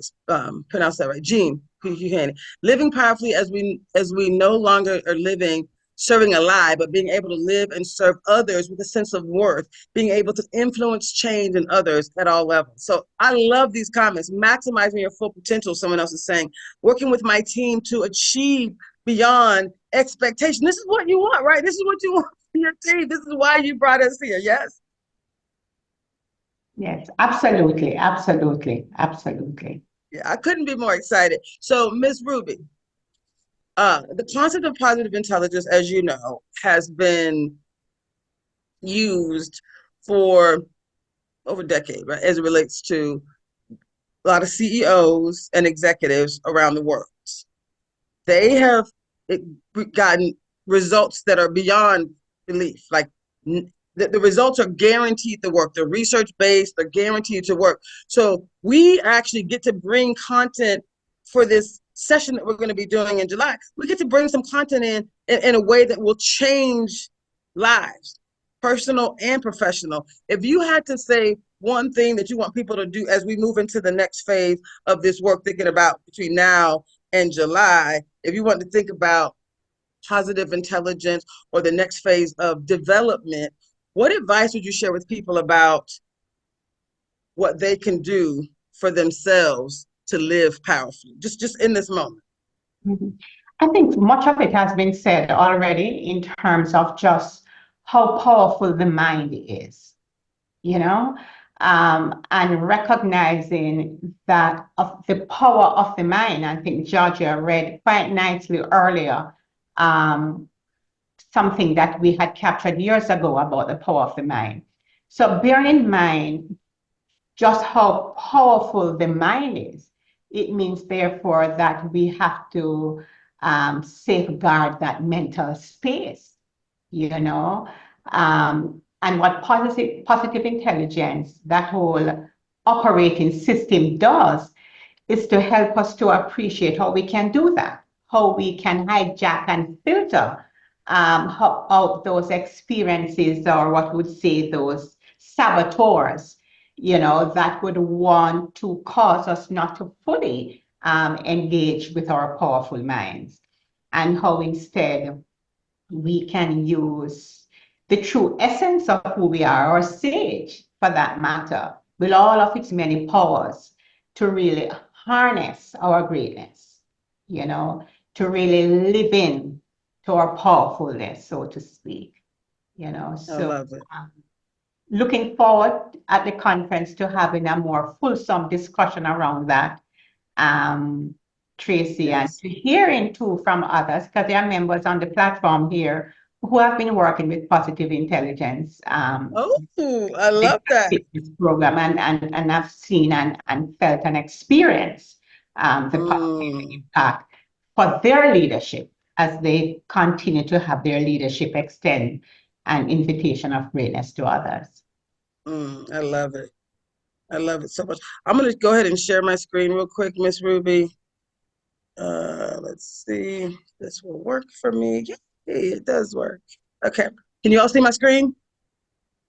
pronounced that right. Jean Duhaney. Living powerfully as we no longer are living serving a lie, but being able to live and serve others with a sense of worth, being able to influence change in others at all levels. So I love these comments. Maximizing your full potential, someone else is saying. Working with my team to achieve beyond expectation. This is what you want, right? This is what you want for your team. This is why you brought us here. Yes? Yes, absolutely, absolutely, absolutely. Yeah, I couldn't be more excited. So, Ms. Ruby, the concept of positive intelligence, as you know, has been used for over a decade, right, as it relates to a lot of CEOs and executives around the world. They have gotten results that are beyond belief. Like the results are guaranteed to work. They're research-based, they're guaranteed to work. So we actually get to bring content for this session that we're going to be doing in July. We get to bring some content in a way that will change lives, personal and professional. If you had to say one thing that you want people to do as we move into the next phase of this work, thinking about between now and July, if you want to think about positive intelligence or the next phase of development, what advice would you share with people about what they can do for themselves to live powerfully, just in this moment? Mhm. I think much of it has been said already in terms of just how powerful the mind is, and recognizing that of the power of the mind. I think Georgia read quite nicely earlier, something that we had captured years ago about the power of the mind. So bearing in mind just how powerful the mind is, it means therefore that we have to safeguard that mental space, and what positive intelligence, that whole operating system does, is to help us to appreciate how we can do that, how we can hijack and filter out those experiences, or what we would say those saboteurs, that would want to cause us not to fully engage with our powerful minds, and how instead we can use the true essence of who we are, or sage for that matter, with all of its many powers, to really harness our greatness, to really live in to our powerfulness, so to speak, I So love it. looking forward at the conference to having a more fulsome discussion around that, Tracy, and Yes. to hearing too from others, because there are members on the platform here who have been working with positive intelligence. Oh, I love that. This program, and I've seen and felt and experienced the positive impact for their leadership as they continue to have their leadership extend an invitation of greatness to others. I love it. I love it so much. I'm going to go ahead and share my screen real quick, Miss Ruby. Let's see. This will work for me. Yay, it does work. Okay. Can you all see my screen?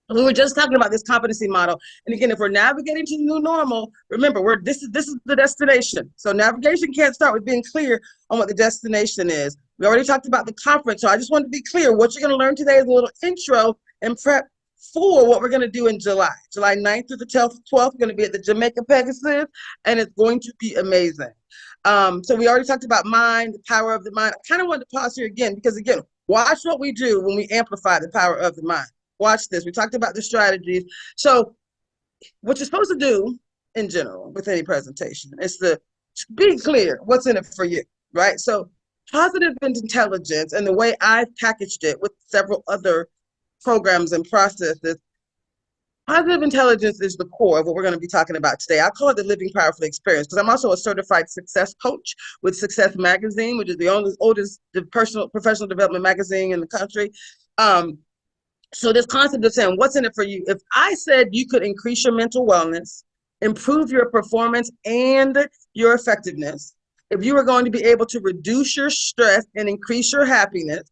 We were just talking about this competency model. And again, if we're navigating to the new normal, remember, this is the destination. So navigation can't start with being clear on what the destination is. We already talked about the conference, so I just want to be clear. What you're going to learn today is a little intro and prep for what we're going to do in July. July 9th through the 12th, we're going to be at the Jamaica Pegasus, and it's going to be amazing. So we already talked about mind, the power of the mind. I kind of wanted to pause here again, because again, watch what we do when we amplify the power of the mind. Watch this. We talked about the strategies. So what you're supposed to do in general with any presentation is to be clear what's in it for you, right? So positive intelligence, and the way I've packaged it with several other programs and processes, positive intelligence is the core of what we're going to be talking about today. I call it the Living Powerfully experience, because I'm also a certified success coach with Success Magazine, which is the oldest professional development magazine in the country. So this concept of saying, what's in it for you? If I said you could increase your mental wellness, improve your performance and your effectiveness, if you were going to be able to reduce your stress and increase your happiness,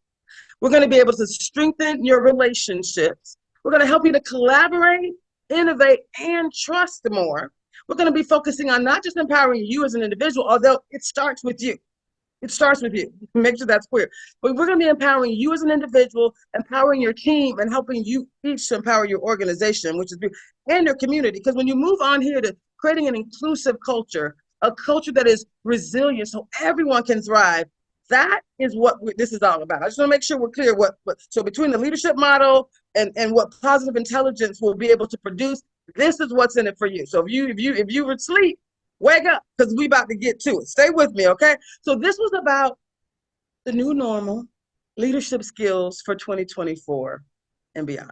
we're going to be able to strengthen your relationships. We're going to help you to collaborate, innovate, and trust more. We're going to be focusing on not just empowering you as an individual, although it starts with you. It starts with you. Make sure that's clear. But we're going to be empowering you as an individual, empowering your team, and helping you each to empower your organization, which is and your community. Because when you move on here to creating an inclusive culture, a culture that is resilient so everyone can thrive, that is what this is all about. I just want to make sure we're clear so between the leadership model and what positive intelligence will be able to produce, this is what's in it for you. So if you were asleep, wake up, because we about to get to it. Stay with me, okay? So this was about the new normal, leadership skills for 2024 and beyond.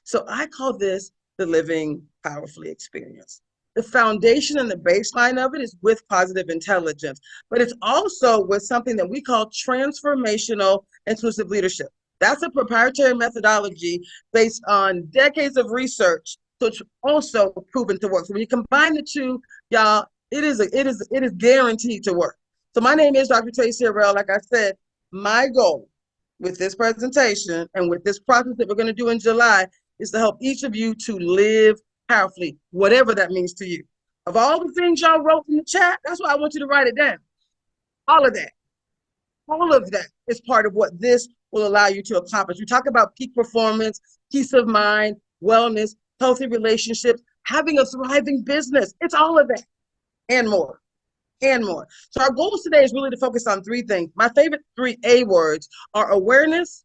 So I call this the Living Powerfully experience. The foundation and the baseline of it is with positive intelligence, but it's also with something that we call transformational inclusive leadership. That's a proprietary methodology based on decades of research, so it's also proven to work. So when you combine the two, y'all, it is guaranteed to work. So my name is Dr. Traci Harrell. Like I said, my goal with this presentation and with this process that we're going to do in July is to help each of you to live powerfully, whatever that means to you. Of all the things y'all wrote in the chat, that's why I want you to write it down. All of that is part of what this will allow you to accomplish. We talk about peak performance, peace of mind, wellness, healthy relationships, having a thriving business. It's all of that and more. So our goals today is really to focus on three things. My favorite three A words are awareness,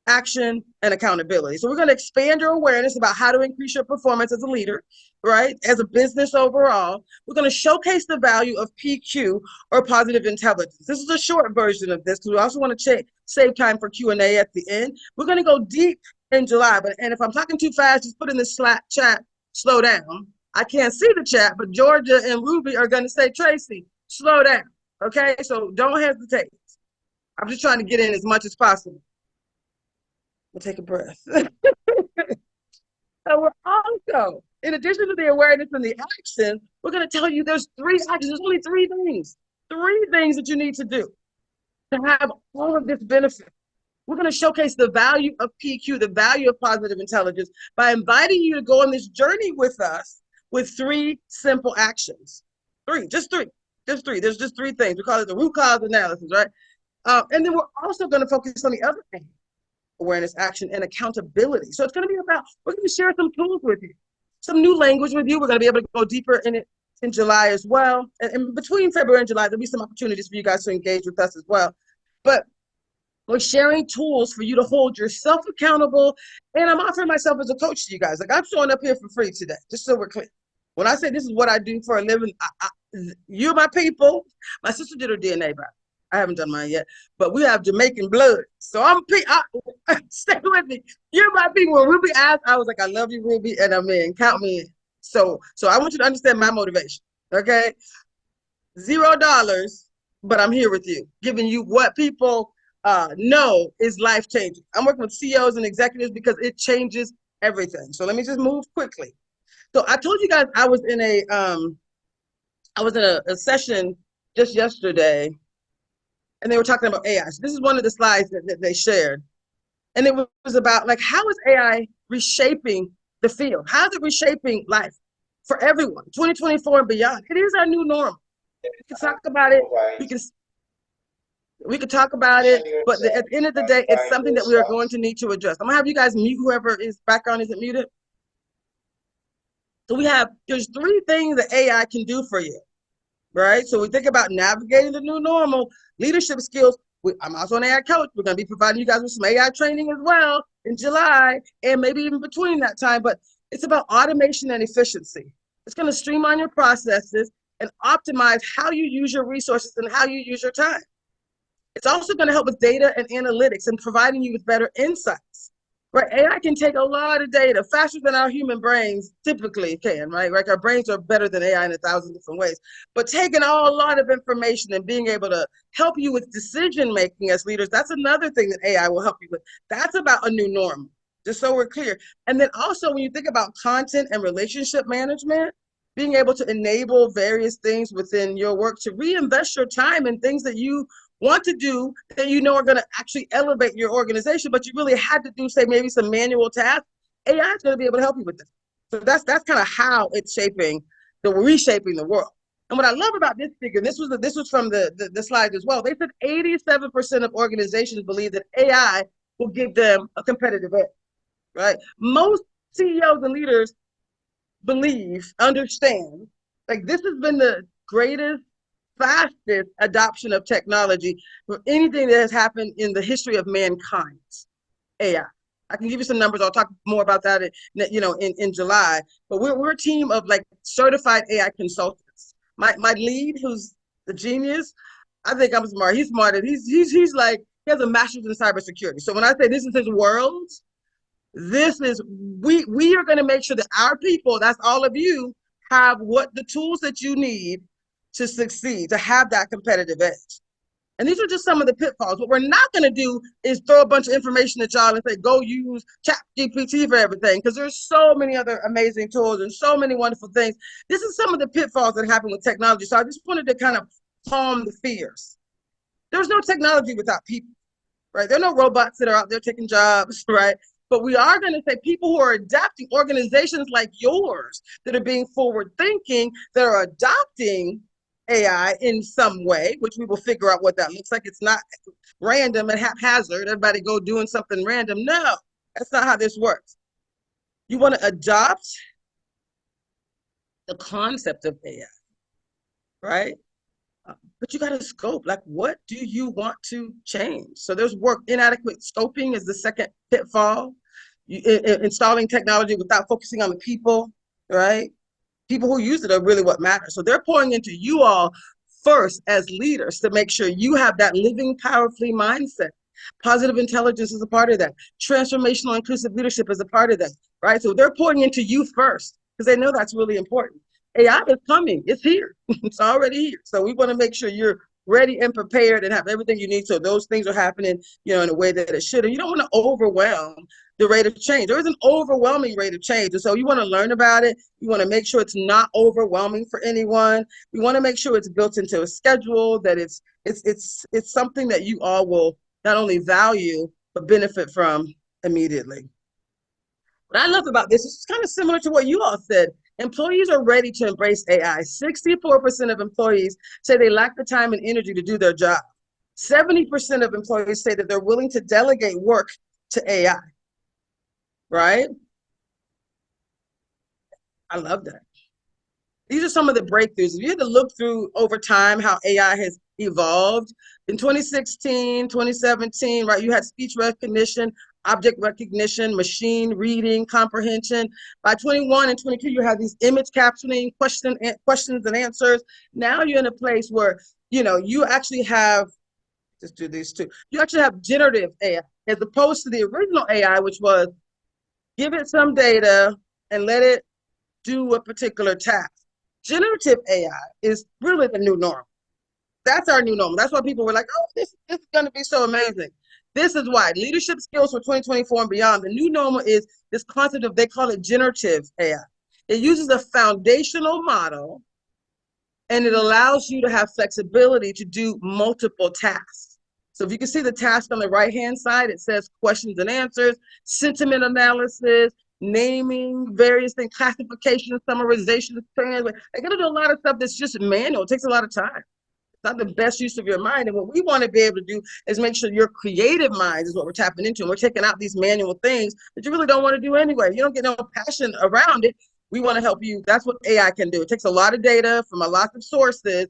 action, and accountability. So we're going to expand your awareness about how to increase your performance as a leader, right? As a business overall. We're going to showcase the value of PQ, or positive intelligence. This is a short version of this, because we also want to save time for Q&A at the end. We're going to go deep in July, and if I'm talking too fast, just put in the Slack chat, slow down. I can't see the chat, but Georgia and Ruby are going to say, Traci, slow down, okay? So don't hesitate. I'm just trying to get in as much as possible. We'll take a breath. So we're also, in addition to the awareness and the action, we're going to tell you there's three actions. There's only three things that you need to do to have all of this benefit. We're going to showcase the value of PQ, the value of positive intelligence, by inviting you to go on this journey with us with three simple actions. Just three. There's just three things. We call it the root cause analysis, right? And then we're also going to focus on the other thing: awareness, action, and accountability. So it's going to be about, we're going to share some tools with you, some new language with you. We're going to be able to go deeper in it in July as well. And between February and July, there'll be some opportunities for you guys to engage with us as well. But we're sharing tools for you to hold yourself accountable. And I'm offering myself as a coach to you guys. Like, I'm showing up here for free today, just so we're clear. When I say this is what I do for a living, you're my people. My sister did her DNA back. I haven't done mine yet, but we have Jamaican blood. So stay with me. You're my people. When Ruby asked, I was like, I love you, Ruby, and I'm in. Count me in. So I want you to understand my motivation, okay? $0, but I'm here with you, giving you what people know is life-changing. I'm working with CEOs and executives because it changes everything. So let me just move quickly. So I told you guys I was in a session just yesterday, and they were talking about AI. So this is one of the slides that they shared. And it was about, like, how is AI reshaping the field? How is it reshaping life for everyone, 2024 and beyond? It is our new normal. We can talk about it. We could talk about it, but at the end of the day, it's something that we are going to need to address. I'm gonna have you guys mute whoever is background isn't muted. So there's 3 things that AI can do for you, right? So we think about navigating the new normal, leadership skills. I'm also an AI coach. We're gonna be providing you guys with some AI training as well in July, and maybe even between that time, but it's about automation and efficiency. It's gonna streamline your processes and optimize how you use your resources and how you use your time. It's also going to help with data and analytics and providing you with better insights. Right? AI can take a lot of data faster than our human brains typically can, right? Like our brains are better than AI in 1,000 different ways. But taking a lot of information and being able to help you with decision making as leaders, that's another thing that AI will help you with. That's about a new normal, just so we're clear. And then also when you think about content and relationship management, being able to enable various things within your work to reinvest your time in things that you want to do that you know are going to actually elevate your organization, but you really had to do, say, maybe some manual tasks. AI is going to be able to help you with this. So that's kind of how it's reshaping the world. And what I love about this figure, this was from the slide as well. They said 87% of organizations believe that AI will give them a competitive edge, right? Most CEOs and leaders understand, like this has been the greatest, fastest adoption of technology for anything that has happened in the history of mankind. AI. I can give you some numbers. I'll talk more about that in July. But we're a team of like certified AI consultants. My lead, who's the genius, I think I'm smart. He's smarter. He's like, he has a master's in cybersecurity. So when I say this is his world, we are going to make sure that our people, that's all of you, have the tools that you need to succeed, to have that competitive edge. And these are just some of the pitfalls. What we're not going to do is throw a bunch of information at y'all and say, go use ChatGPT for everything, because there's so many other amazing tools and so many wonderful things. This is some of the pitfalls that happen with technology. So I just wanted to kind of calm the fears. There's no technology without people, right? There are no robots that are out there taking jobs, right? But we are going to say people who are adapting, organizations like yours that are being forward thinking, that are adopting AI in some way, which we will figure out what that looks like. It's not random and haphazard. Everybody go doing something random. No, that's not how this works. You want to adopt the concept of AI, right? But you got to scope, like, what do you want to change? So there's work. Inadequate scoping is the second pitfall. Installing technology without focusing on the people, right? People who use it are really what matters. So they're pouring into you all first as leaders to make sure you have that living powerfully mindset. Positive intelligence is a part of that. Transformational inclusive leadership is a part of that, right? So they're pouring into you first because they know that's really important. AI is coming. It's here. It's already here. So we want to make sure you're ready and prepared and have everything you need so those things are happening, in a way that it should. And you don't want to overwhelm the rate of change. There is an overwhelming rate of change. And so you want to learn about it. You want to make sure it's not overwhelming for anyone. We want to make sure it's built into a schedule, that it's something that you all will not only value, but benefit from immediately. What I love about this is kind of similar to what you all said. Employees are ready to embrace AI. 64% of employees say they lack the time and energy to do their job. 70% of employees say that they're willing to delegate work to AI, right? I love that. These are some of the breakthroughs. If you had to look through over time how AI has evolved, in 2016, 2017, right, you had speech recognition, object recognition, machine reading, comprehension. By 21 and 22, you have these image captioning, questions and answers. Now you're in a place where, you actually have, just do these two, you actually have generative AI, as opposed to the original AI, which was give it some data and let it do a particular task. Generative AI is really the new norm. That's our new normal. That's why people were like, oh, this is going to be so amazing. This is why leadership skills for 2024 and beyond. The new normal is this concept of, they call it generative AI. It uses a foundational model and it allows you to have flexibility to do multiple tasks. So if you can see the task on the right-hand side, it says questions and answers, sentiment analysis, naming various things, classification, summarization, they're going to do a lot of stuff that's just manual. It takes a lot of time. not the best use of your mind. And what we want to be able to do is make sure your creative mind is what we're tapping into. And we're taking out these manual things that you really don't want to do anyway. You don't get no passion around it. We want to help you. That's what AI can do. It takes a lot of data from a lot of sources,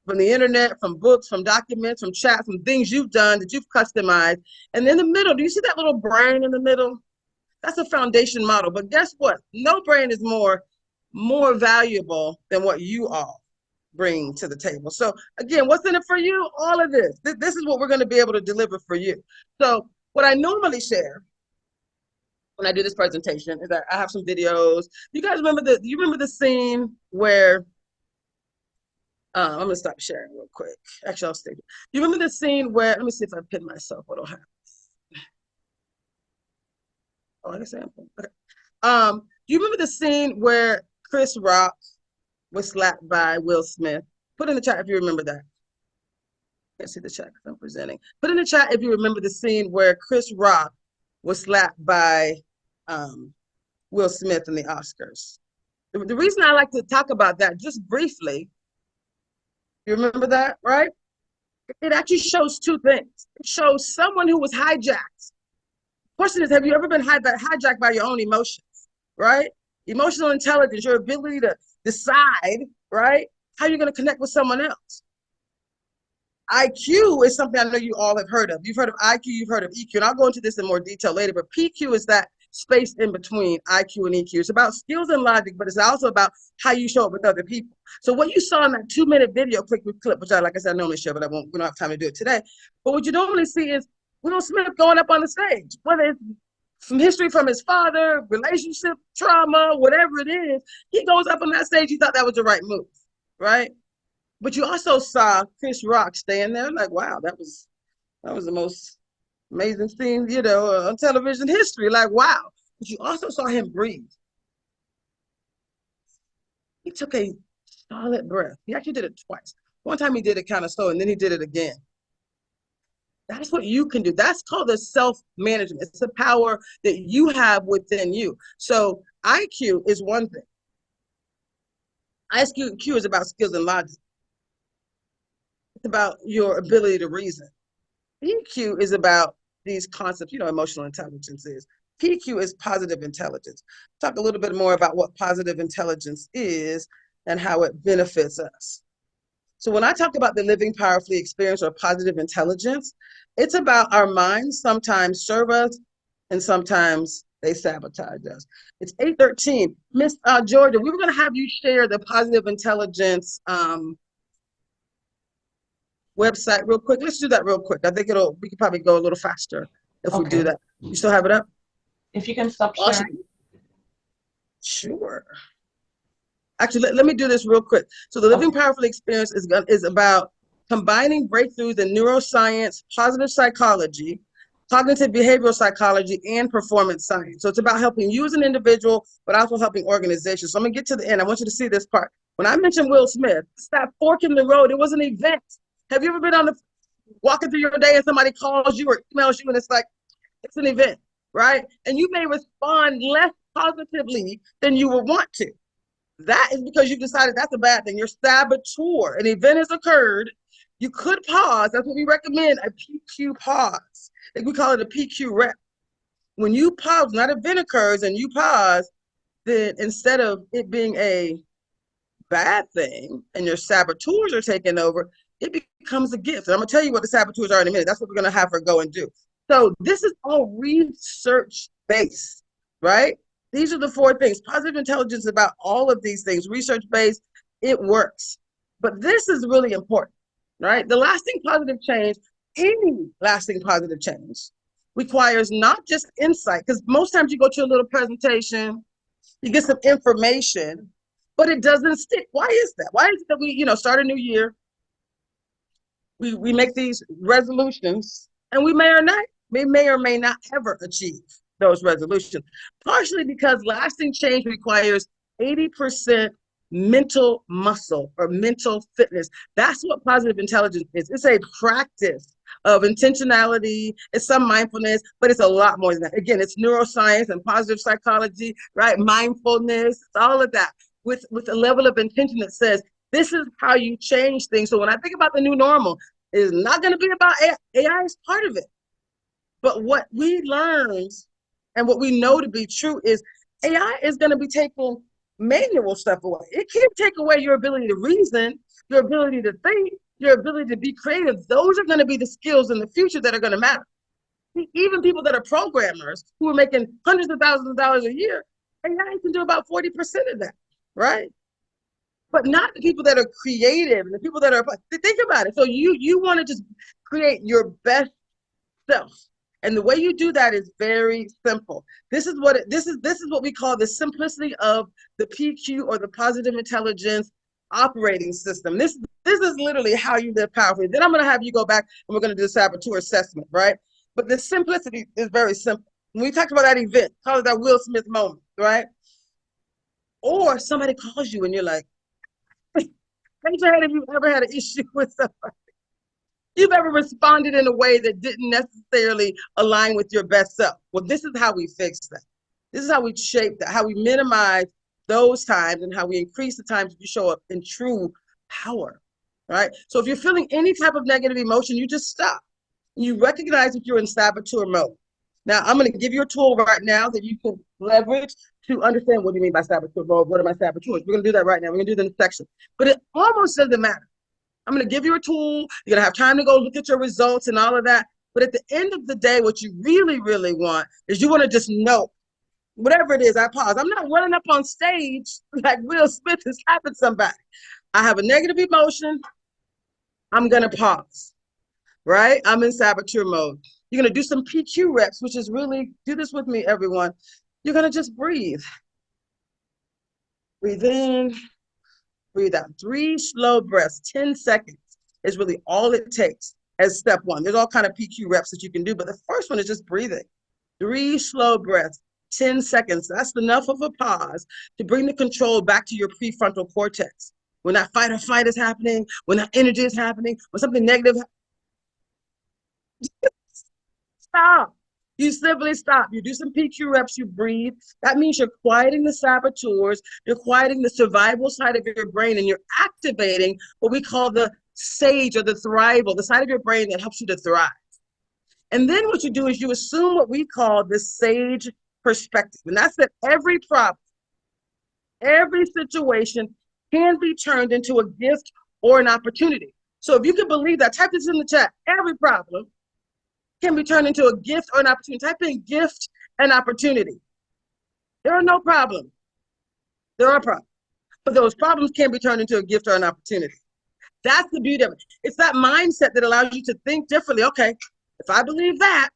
from the internet, from books, from documents, from chats, from things you've done that you've customized. And in the middle, do you see that little brain in the middle? That's a foundation model. But guess what? No brain is more valuable than what you all bring to the table. So again, what's in it for you? All of this. This is what we're going to be able to deliver for you. So what I normally share when I do this presentation is that I have some videos. You guys remember the scene where I'm gonna stop sharing real quick. Actually, I'll stay. You remember the scene where, let me see if I pin myself, what'll happen. Oh, I guess I am. Okay. Do you remember the scene where Chris Rock was slapped by Will Smith? Put in the chat if you remember that. Can't see the chat because I'm presenting. Put in the chat if you remember the scene where Chris Rock was slapped by Will Smith in the Oscars. The reason I like to talk about that just briefly, you remember that, right? It actually shows two things. It shows someone who was hijacked. Question is, have you ever been hijacked by your own emotions, right? Emotional intelligence, your ability to decide, right, how you're going to connect with someone else. IQ is something I know you all have heard of. You've heard of IQ, you've heard of EQ, and I'll go into this in more detail later, but PQ is that space in between IQ and EQ. It's about skills and logic, but it's also about how you show up with other people. So what you saw in that 2-minute video clip, which I, like I said, I normally share, but we don't have time to do it today. But what you normally see is Will Smith going up on the stage, whether it's some history from his father, relationship trauma, whatever it is, he goes up on that stage. He thought that was the right move, right? But you also saw Chris Rock staying there, like, wow, that was the most amazing scene, you know, on television history. Like, wow. But you also saw him breathe. He took a solid breath. He actually did it twice. One time he did it kind of slow, and then he did it again. That's what you can do. That's called the self-management. It's the power that you have within you. So IQ is one thing. IQ is about skills and logic. It's about your ability to reason. EQ is about these concepts, you know, emotional intelligence is. PQ is positive intelligence. Talk a little bit more about what positive intelligence is and how it benefits us. So when I talk about the living powerfully experience or positive intelligence, it's about our minds sometimes serve us and sometimes they sabotage us. It's 8:13. Miss Georgia, we were going to have you share the positive intelligence website real quick. Let's do that real quick. I think we could probably go a little faster if we do that. You still have it up? If you can stop Awesome. sharing. Sure. Actually, let me do this real quick. So the Living Powerfully experience is about combining breakthroughs in neuroscience, positive psychology, cognitive behavioral psychology, and performance science. So it's about helping you as an individual, but also helping organizations. So I'm gonna get to the end. I want you to see this part. When I mentioned Will Smith, it's that fork in the road. It was an event. Have you ever been walking through your day and somebody calls you or emails you and it's like, it's an event, right? And you may respond less positively than you would want to. That is because you've decided that's a bad thing. You're saboteur. An event has occurred. You could pause. That's what we recommend, a PQ pause. We call it a PQ rep. When you pause, not an event occurs and you pause, then instead of it being a bad thing and your saboteurs are taking over, it becomes a gift. And I'm gonna tell you what the saboteurs are in a minute. That's what we're gonna have her go and do. So this is all research-based, right? These are the 4 things. Positive intelligence is about all of these things. Research-based, it works. But this is really important, right? The lasting positive change, any lasting positive change, requires not just insight, because most times you go to a little presentation, you get some information, but it doesn't stick. Why is that? Why is it that we, start a new year, we make these resolutions, and we may or may not ever achieve those resolutions, partially because lasting change requires 80% mental muscle or mental fitness. That's what positive intelligence is. It's a practice of intentionality, it's some mindfulness, but it's a lot more than that. Again, it's neuroscience and positive psychology, right? Mindfulness, all of that with a level of intention that says, This is how you change things. So when I think about the new normal, it's not going to be about AI. AI is part of it. But what we learned and what we know to be true is AI is going to be taking manual stuff away. It can't take away your ability to reason, your ability to think, your ability to be creative. Those are going to be the skills in the future that are going to matter. Even people that are programmers who are making hundreds of thousands of dollars a year, AI can do about 40% of that, right? But not the people that are creative and the people that are, think about it. So you want to just create your best self. And the way you do that is very simple. This is what we call the simplicity of the PQ, or the positive intelligence operating system. This is literally how you live powerfully. Then I'm going to have you go back and we're going to do the saboteur assessment, right? But the simplicity is very simple. When we talked about that event, call it that Will Smith moment, right? Or somebody calls you and you're like, raise your hand if you've ever had an issue with somebody. You've ever responded in a way that didn't necessarily align with your best self. Well, this is how we fix that. This is how we shape that, how we minimize those times and how we increase the times that you show up in true power, right? So if you're feeling any type of negative emotion, you just stop. You recognize that you're in saboteur mode. Now, I'm going to give you a tool right now that you can leverage to understand what do you mean by saboteur mode. What are my saboteurs? We're going to do that right now. We're going to do that in the section. But it almost doesn't matter. I'm going to give you a tool. You're going to have time to go look at your results and all of that. But at the end of the day, what you really, really want is you want to just know, whatever it is, I pause. I'm not running up on stage like Will Smith has happened to somebody. I have a negative emotion. I'm going to pause, right? I'm in saboteur mode. You're going to do some PQ reps, which is really, do this with me, everyone. You're going to just breathe. Breathe in, breathe out. 3 slow breaths, 10 seconds is really all it takes as step 1. There's all kind of PQ reps that you can do, but the first one is just breathing. 3 slow breaths, 10 seconds. That's enough of a pause to bring the control back to your prefrontal cortex. When that fight or flight is happening, when that energy is happening, when something negative stop. You simply stop. You do some PQ reps, you breathe. That means you're quieting the saboteurs, you're quieting the survival side of your brain, and you're activating what we call the sage or the thrival, the side of your brain that helps you to thrive. And then what you do is you assume what we call the sage perspective. And that's that every problem, every situation can be turned into a gift or an opportunity. So if you can believe that, type this in the chat. Every problem can be turned into a gift or an opportunity. Type in gift and opportunity. There are no problems. There are problems. But those problems can be turned into a gift or an opportunity. That's the beauty of it. It's that mindset that allows you to think differently. Okay, if I believe that,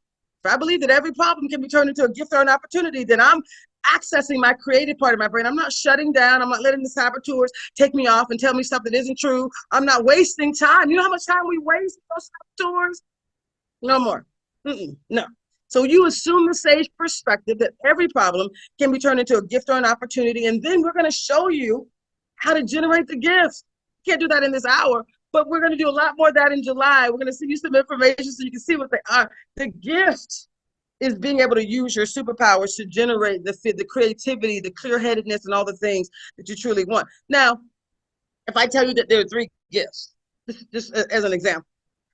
if I believe that every problem can be turned into a gift or an opportunity, then I'm accessing my creative part of my brain. I'm not shutting down. I'm not letting the saboteurs take me off and tell me stuff that isn't true. I'm not wasting time. You know how much time we waste with those saboteurs? No more. No. So you assume the sage perspective that every problem can be turned into a gift or an opportunity, and then we're going to show you how to generate the gifts. Can't do that in this hour, but we're going to do a lot more of that in July. We're going to send you some information so you can see what they are. The gift is being able to use your superpowers to generate the creativity, the clear-headedness, and all the things that you truly want. Now, if I tell you that there are 3 gifts, just as an example,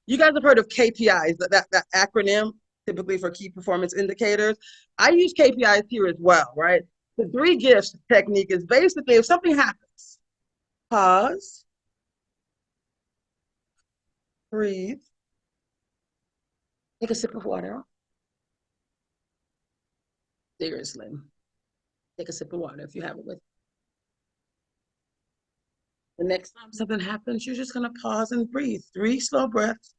you guys have heard of KPIs, that acronym, typically for key performance indicators. I use KPIs here as well, right? The 3 gifts technique is basically if something happens, pause, breathe, take a sip of water. Seriously, take a sip of water if you have it with you. The next time something happens, you're just going to pause and breathe. 3 slow breaths.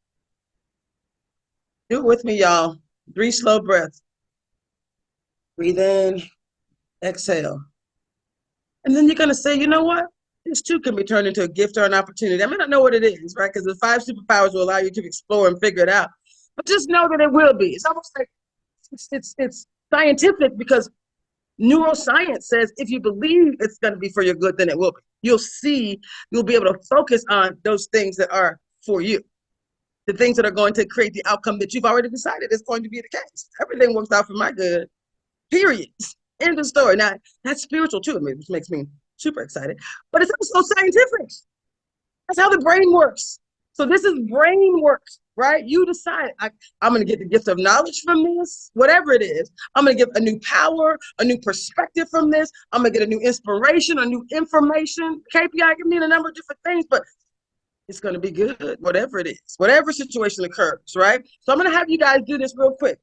Do it with me, y'all. 3 slow breaths. Breathe in, exhale. And then you're going to say, you know what? This too can be turned into a gift or an opportunity. I may not know what it is, right? Because the 5 superpowers will allow you to explore and figure it out. But just know that it will be. It's almost like it's scientific, because neuroscience says if you believe it's going to be for your good, then it will be. You'll be able to focus on those things that are for you. The things that are going to create the outcome that you've already decided is going to be the case. Everything works out for my good, period. End of story. Now, that's spiritual too, which makes me super excited, but it's also scientific. That's how the brain works. So this is brain work, right? You decide, I'm going to get the gift of knowledge from this, whatever it is. I'm going to get a new power, a new perspective from this. I'm going to get a new inspiration, a new information. KPI can mean a number of different things, but it's going to be good, whatever it is, whatever situation occurs, right? So I'm going to have you guys do this real quick.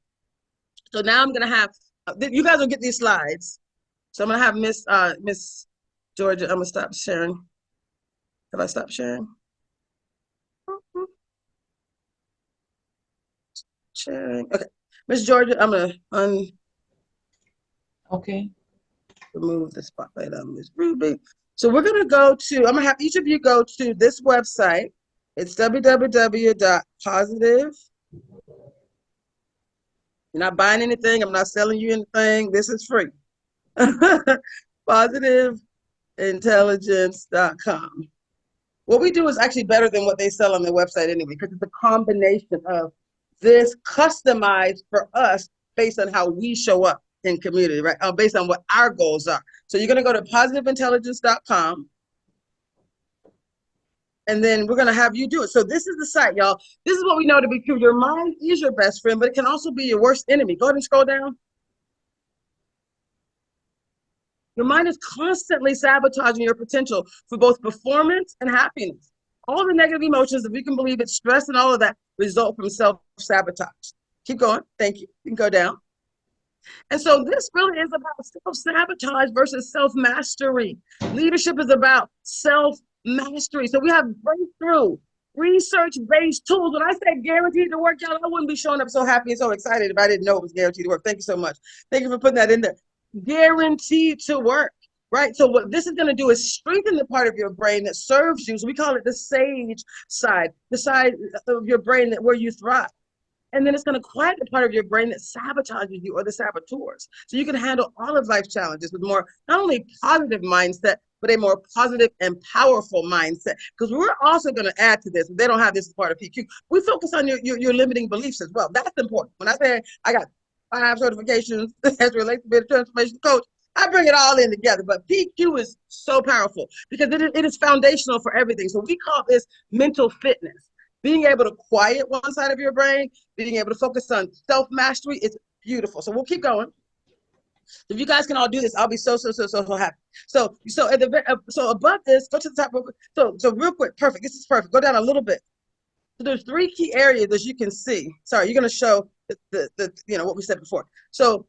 So now I'm going to have, you guys will get these slides. So I'm going to have Miss Georgia, I'm going to stop sharing. Have I stopped sharing? Sharing. Okay. Miss Georgia, I'm going to Okay. remove the spotlight on Miss Ruby. So we're going to go to, I'm going to have each of you go to this website. It's www.positive. You're not buying anything. I'm not selling you anything. This is free. Positiveintelligence.com. What we do is actually better than what they sell on their website anyway, because it's a combination of this customized for us based on how we show up in community, right? Based on what our goals are. So you're going to go to positiveintelligence.com. And then we're going to have you do it. So this is the site, y'all. This is what we know to be true. Your mind is your best friend, but it can also be your worst enemy. Go ahead and scroll down. Your mind is constantly sabotaging your potential for both performance and happiness. All the negative emotions, if you can believe it, stress and all of that result from self-sabotage. Keep going. Thank you. You can go down. And so this really is about self-sabotage versus self-mastery. Leadership is about self-mastery. So we have breakthrough, research-based tools. When I say guaranteed to work, y'all, I wouldn't be showing up so happy and so excited if I didn't know it was guaranteed to work. Thank you so much. Thank you for putting that in there. Guaranteed to work, right? So what this is going to do is strengthen the part of your brain that serves you. So we call it the sage side, the side of your brain where you thrive. And then it's going to quiet the part of your brain that sabotages you or the saboteurs. So you can handle all of life's challenges with more, not only positive mindset, but a more positive and powerful mindset. Because we're also going to add to this. They don't have this as part of PQ. We focus on your limiting beliefs as well. That's important. When I say I got 5 certifications as it relates to being a transformation coach, I bring it all in together. But PQ is so powerful because it is foundational for everything. So we call this mental fitness. Being able to quiet one side of your brain, being able to focus on self-mastery is beautiful. So we'll keep going. If you guys can all do this, I'll be so happy. So above this, go to the top. So real quick, perfect. This is perfect. Go down a little bit. So there's 3 key areas as you can see. Sorry, you're going to show the what we said before. So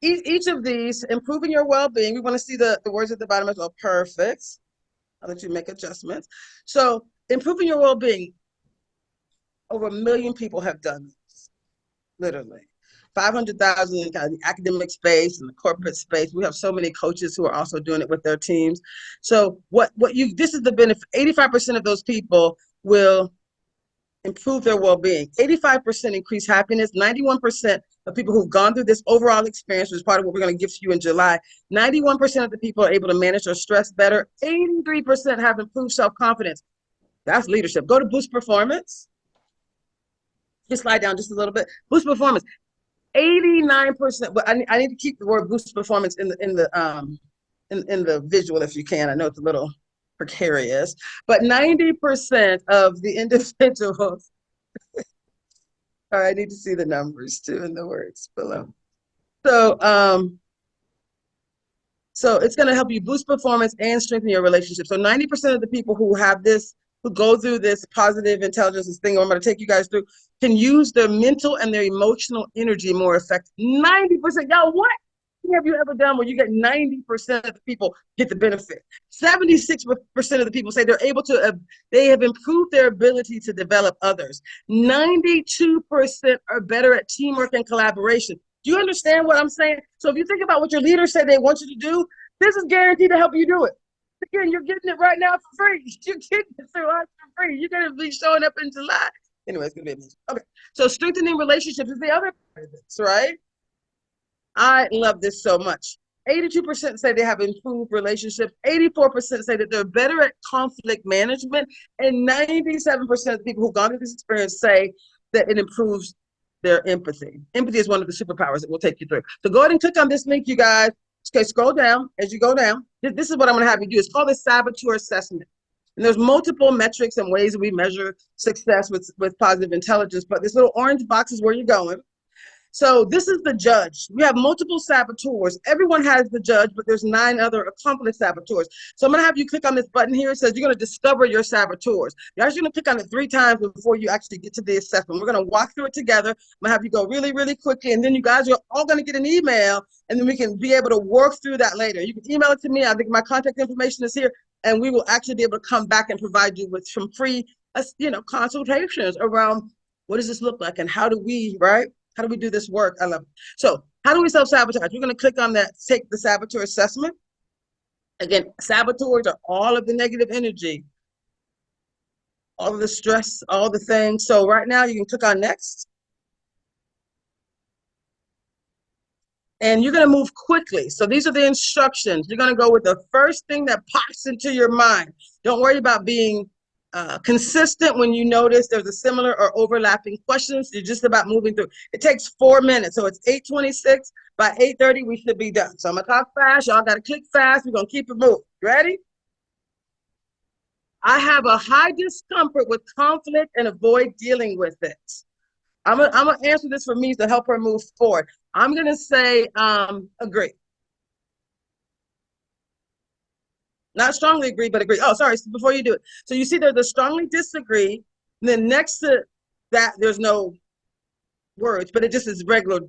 each of these, improving your well-being. We want to see the words at the bottom as well. Perfect. I'll let you make adjustments. So improving your well-being. Over 1 million people have done this, literally. 500,000 in kind of the academic space and the corporate space. We have so many coaches who are also doing it with their teams. So this is the benefit. 85% of those people will improve their well-being. 85% increase happiness. 91% of people who've gone through this overall experience, which is part of what we're going to give to you in July. 91% of the people are able to manage their stress better. 83% have improved self-confidence. That's leadership. Go to Boost Performance. Just slide down just a little bit. Boost Performance, 89%. But I need to keep the word Boost Performance in the visual if you can. I know it's a little precarious, but 90% of the individuals. All right, I need to see the numbers too in the words below. So it's going to help you boost performance and strengthen your relationship. So 90% of the people who have this, who go through this positive intelligence thing I'm going to take you guys through, can use their mental and their emotional energy more effectively. 90%. Y'all, what have you ever done where you get 90% of the people get the benefit? 76% of the people say they have improved their ability to develop others. 92% are better at teamwork and collaboration. Do you understand what I'm saying? So if you think about what your leaders say they want you to do, this is guaranteed to help you do it. Again, you're getting it right now for free. You're getting it through us for free. You're going to be showing up in July. Anyway, it's going to be amazing. Okay, so strengthening relationships is the other part of this, right? I love this so much. 82% say they have improved relationships. 84% say that they're better at conflict management. And 97% of the people who've gone through this experience say that it improves their empathy. Empathy is one of the superpowers that we'll take you through. So go ahead and click on this link, you guys. Okay, scroll down. As you go down, this is what I'm going to have you do. It's called a saboteur assessment. And there's multiple metrics and ways that we measure success with positive intelligence, but this little orange box is where you're going. So this is the judge. We have multiple saboteurs. Everyone has the judge, but there's 9 other accomplice saboteurs. So I'm gonna have you click on this button here. It says you're gonna discover your saboteurs. You're actually gonna click on it 3 times before you actually get to the assessment. We're gonna walk through it together. I'm gonna have you go really, really quickly, and then you guys are all gonna get an email, and then we can be able to work through that later. You can email it to me. I think my contact information is here, and we will actually be able to come back and provide you with some free, consultations around what does this look like and how do we, right? How do we do this work? I love it. So how do we self-sabotage? We're going to click on that, take the saboteur assessment. Again, saboteurs are all of the negative energy, all of the stress, all the things. So right now you can click on next. And you're going to move quickly. So these are the instructions. You're going to go with the first thing that pops into your mind. Don't worry about being consistent when you notice there's a similar or overlapping questions. You're just about moving through. It takes 4 minutes, so it's 8:26. By 8:30, we should be done. So I'm gonna talk fast. Y'all gotta click fast. We're gonna keep it moving. Ready? I have a high discomfort with conflict and avoid dealing with it. I'm gonna answer this for me to help her move forward. I'm gonna say agree. Not strongly agree, but agree. Oh, sorry, before you do it. So you see there's a strongly disagree, and then next to that, there's no words, but it just is regular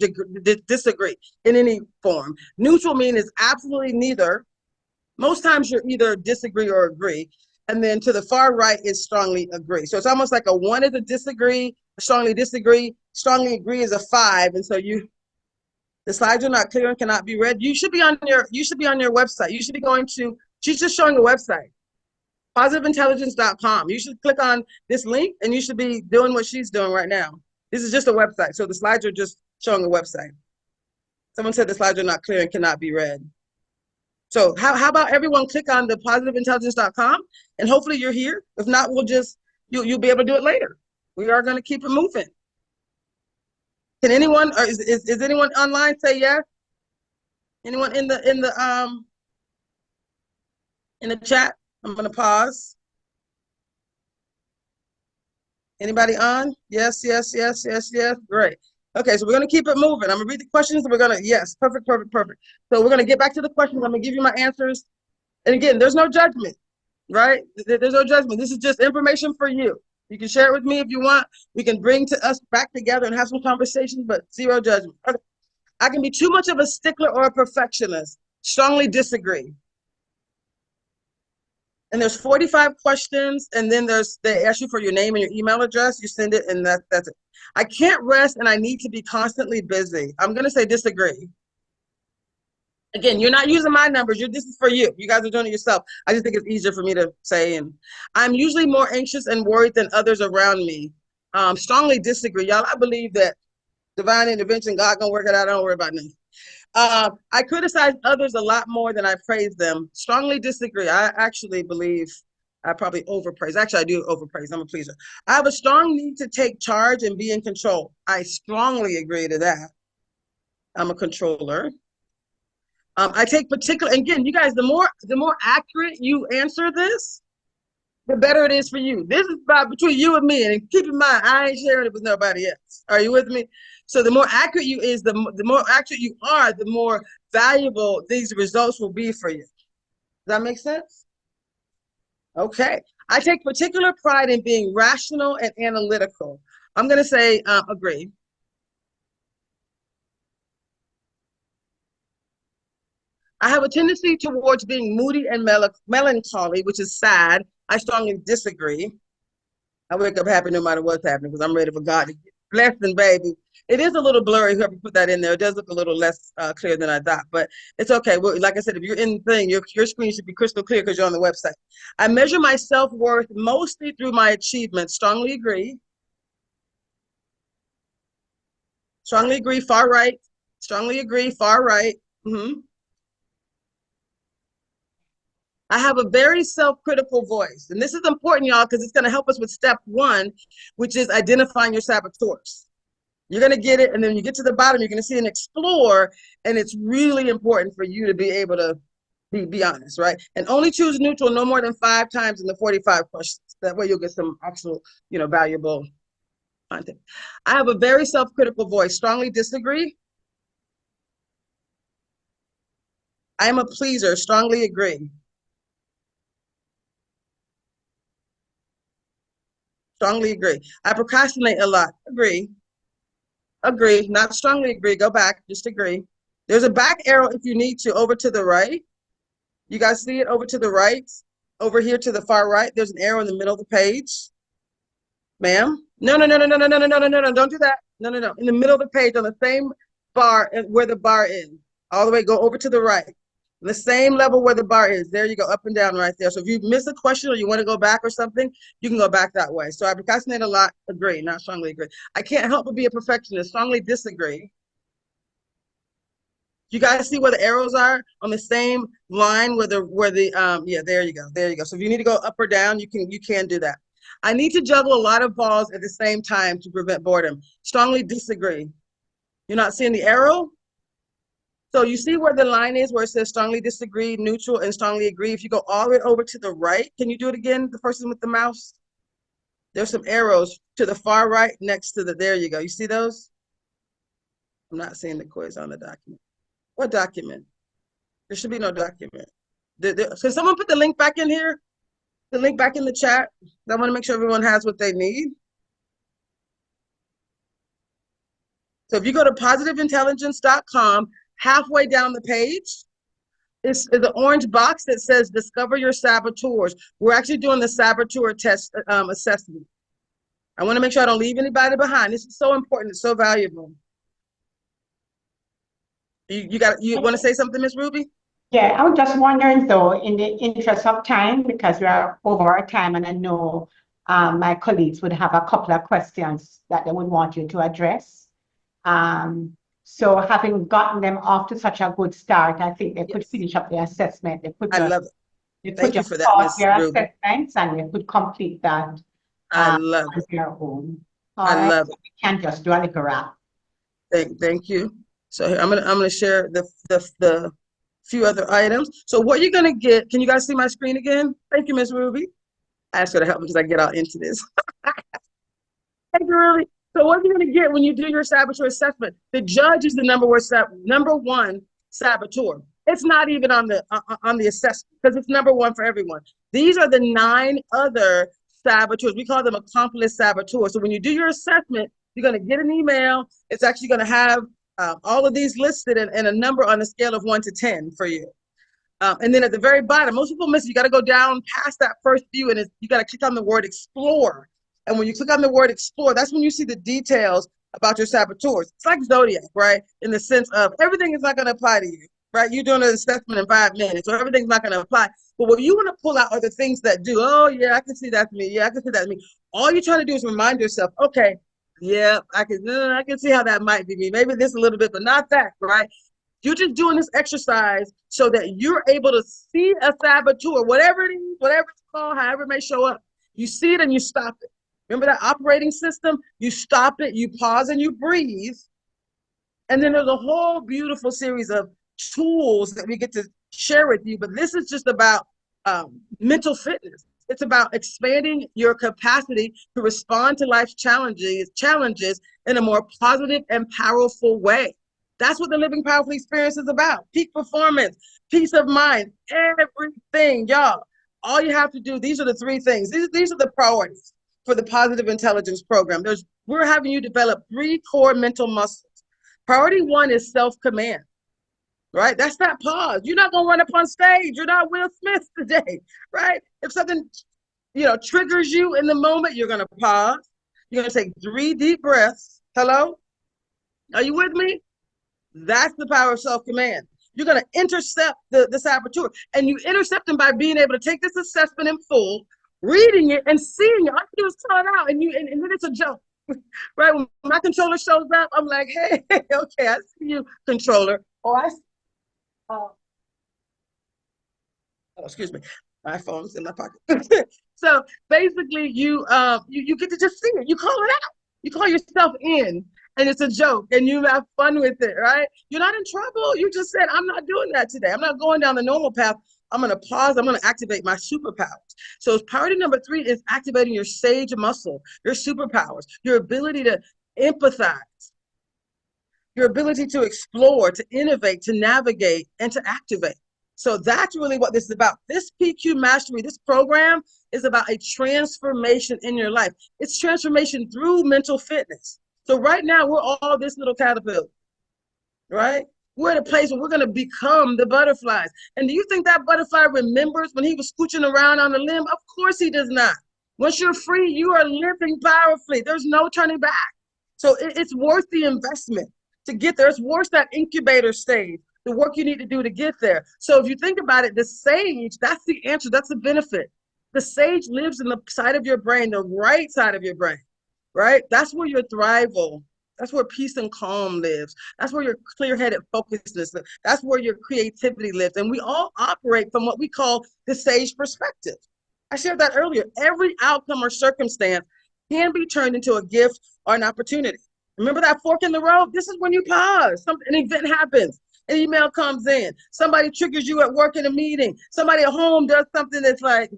disagree in any form. Neutral mean is absolutely neither. Most times you're either disagree or agree. And then to the far right is strongly agree. So it's almost like a 1 is a disagree, strongly agree is a 5. And so the slides are not clear and cannot be read. You should be on your website. You should be going to, she's just showing a website, positiveintelligence.com. You should click on this link and you should be doing what she's doing right now. This is just a website. So the slides are just showing a website. Someone said the slides are not clear and cannot be read. So how about everyone click on the positiveintelligence.com and hopefully you're here. If not, you'll be able to do it later. We are going to keep it moving. Can anyone, or is anyone online say yes? Anyone in the chat? I'm going to pause. Anybody on? Yes. Great. Okay, so we're going to keep it moving. I'm going to read the questions and we're going to, yes, perfect. So we're going to get back to the questions. I'm going to give you my answers. And again, there's no judgment, right? There's no judgment. This is just information for you. You can share it with me if you want. We can bring us back together and have some conversations, but zero judgment. Okay. I can be too much of a stickler or a perfectionist. Strongly disagree. And there's 45 questions, and then they ask you for your name and your email address. You send it, and that's it. I can't rest, and I need to be constantly busy. I'm going to say disagree. Again, you're not using my numbers. This is for you. You guys are doing it yourself. I just think it's easier for me to say. And I'm usually more anxious and worried than others around me. Strongly disagree. Y'all, I believe that divine intervention, God gonna work it out. Don't worry about nothing. I criticize others a lot more than I praise them. Strongly disagree. I actually believe I probably overpraise. Actually, I do overpraise. I'm a pleaser. I have a strong need to take charge and be in control. I strongly agree to that. I'm a controller. I take particular, again, you guys, the more accurate you answer this, the better it is for you. This is about between you and me, and keep in mind, I ain't sharing it with nobody else. Are you with me? So the more accurate you is, the more accurate you are, the more valuable these results will be for you. Does that make sense? Okay. I take particular pride in being rational and analytical. I'm going to say agree. I have a tendency towards being moody and melancholy, which is sad. I strongly disagree. I wake up happy no matter what's happening because I'm ready for God to get blessing, baby. It is a little blurry, whoever put that in there. It does look a little less clear than I thought, but it's okay. Well, like I said, if you're in the thing, your screen should be crystal clear because you're on the website. I measure my self-worth mostly through my achievements. Strongly agree. Strongly agree, far right. Strongly agree, far right. I have a very self-critical voice. And this is important, y'all, because it's going to help us with step 1, which is identifying your saboteurs. You're going to get it, and then you get to the bottom, you're going to see an explore, and it's really important for you to be able to Be honest, right? And only choose neutral no more than 5 times in the 45 questions. That way you'll get some actual, valuable content. I have a very self-critical voice. Strongly disagree. I am a pleaser. Strongly agree. Strongly agree. I procrastinate a lot. Agree. Agree. Not strongly agree. Go back. Just agree. There's a back arrow if you need to over to the right. You guys see it over to the right? Over here to the far right, there's an arrow in the middle of the page. Ma'am? No, no, no, no, no, no, no, no, no, no, no, no, don't do that. No, no, no. In the middle of the page on the same bar where the bar is. All the way, go over to the right. The same level where the bar is. There you go, up and down right there. So if you miss a question or you want to go back or something, you can go back that way. So I procrastinate a lot, agree, not strongly agree. I can't help but be a perfectionist, strongly disagree. You guys see where the arrows are on the same line where the yeah, there you go. There you go. So if you need to go up or down, you can do that. I need to juggle a lot of balls at the same time to prevent boredom. Strongly disagree. You're not seeing the arrow? So you see where the line is where it says strongly disagree, neutral, and strongly agree. If you go all the way over to the right, can you do it again? The person with the mouse? There's some arrows to the far right next to there you go. You see those? I'm not seeing the quiz on the document. What document? There should be no document. Can someone put the link back in here? The link back in the chat? I want to make sure everyone has what they need. So if you go to positiveintelligence.com, halfway down the page, is the orange box that says discover your saboteurs. We're actually doing the saboteur test assessment. I want to make sure I don't leave anybody behind. This is so important. It's so valuable. You want to say something, Miss Ruby? Yeah, I was just wondering though, in the interest of time, because we are over our time, and I know my colleagues would have a couple of questions that they would want you to address. So having gotten them off to such a good start, I think they could finish up the assessment. I love it. They could Thank you just for that, pause Miss their Ruby. assessments and they could complete that I love on it. their own. All I right, love it. we can just do a little wrap. Thank you. So here, I'm gonna share the few other items. So what you're gonna get, can you guys see my screen again? Thank you, Miss Ruby. I asked her to help me because I get all into this. Thank you, Ruby. So what you're gonna get when you do your saboteur assessment, the judge is the number one saboteur. It's not even on the assessment because it's number one for everyone. These are the 9 other saboteurs. We call them accomplice saboteurs. So when you do your assessment, you're going to get an email. It's actually going to have all of these listed and a number on a scale of 1 to 10 for you. And then at the very bottom, most people miss it. You got to go down past that first view and you got to click on the word explore. And when you click on the word explore, that's when you see the details about your saboteurs. It's like Zodiac, right? In the sense of everything is not going to apply to you, right? You're doing an assessment in 5 minutes, so everything's not going to apply. But what you want to pull out are the things that do. Oh, yeah, I can see that's me. Yeah, I can see that's me. All you're trying to do is remind yourself, okay, yeah, I can see how that might be me. Maybe this a little bit, but not that, right? You're just doing this exercise so that you're able to see a saboteur, whatever it is, whatever it's called, however it may show up. You see it and you stop it. Remember that operating system? You stop it, you pause and you breathe. And then there's a whole beautiful series of tools that we get to share with you. But this is just about mental fitness. It's about expanding your capacity to respond to life's challenges in a more positive and powerful way. That's what the Living Powerfully experience is about. Peak performance, peace of mind, everything, y'all. All you have to do, these are the 3 things. These are the priorities for the Positive Intelligence Program. We're having you develop 3 core mental muscles. Priority 1 is self-command, right? That's that pause. You're not going to run up on stage. You're not Will Smith today, right? If something, triggers you in the moment, you're going to pause. You're going to take 3 deep breaths. Hello? Are you with me? That's the power of self-command. You're going to intercept the saboteur, and you intercept them by being able to take this assessment in full, reading it and seeing it. All you do is tell it out, and then it's a joke. Right, when my controller shows up, I'm like, hey, okay, I see you, controller. Excuse me, my phone's in my pocket. So basically, you get to just see it. You call it out. You call yourself in, and it's a joke and you have fun with it, right? You're not in trouble. You just said, I'm not doing that today. I'm not going down the normal path. I'm going to pause. I'm going to activate my superpowers. So priority number 3 is activating your sage muscle, your superpowers, your ability to empathize, your ability to explore, to innovate, to navigate, and to activate. So that's really what this is about. This PQ Mastery, this program is about a transformation in your life. It's transformation through mental fitness. So right now, we're all this little caterpillar, right? We're at a place where we're going to become the butterflies. And do you think that butterfly remembers when he was scooching around on the limb? Of course he does not. Once you're free, you are living powerfully. There's no turning back. So it's worth the investment to get there. It's worth that incubator stage, the work you need to do to get there. So if you think about it, the sage, that's the answer. That's the benefit. The sage lives in the side of your brain, the right side of your brain, right? That's where your thrival, that's where peace and calm lives. That's where your clear-headed focusedness lives. That's where your creativity lives. And we all operate from what we call the sage perspective. I shared that earlier. Every outcome or circumstance can be turned into a gift or an opportunity. Remember that fork in the road? This is when you pause. An event happens. An email comes in. Somebody triggers you at work in a meeting. Somebody at home does something that's like,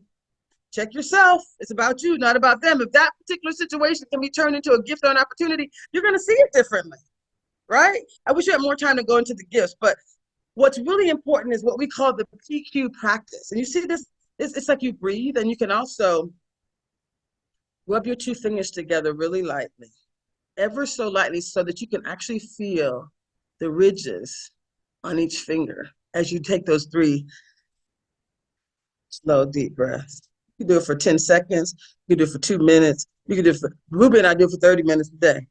check yourself. It's about you, not about them. If that particular situation can be turned into a gift or an opportunity, you're going to see it differently, right? I wish you had more time to go into the gifts, but what's really important is what we call the PQ practice. And you see this, it's like you breathe, and you can also rub your 2 fingers together really lightly, ever so lightly, so that you can actually feel the ridges on each finger as you take those 3 slow, deep breaths. You can do it for 10 seconds. You can do it for 2 minutes. You can do it for, Ruby and I do it for 30 minutes a day.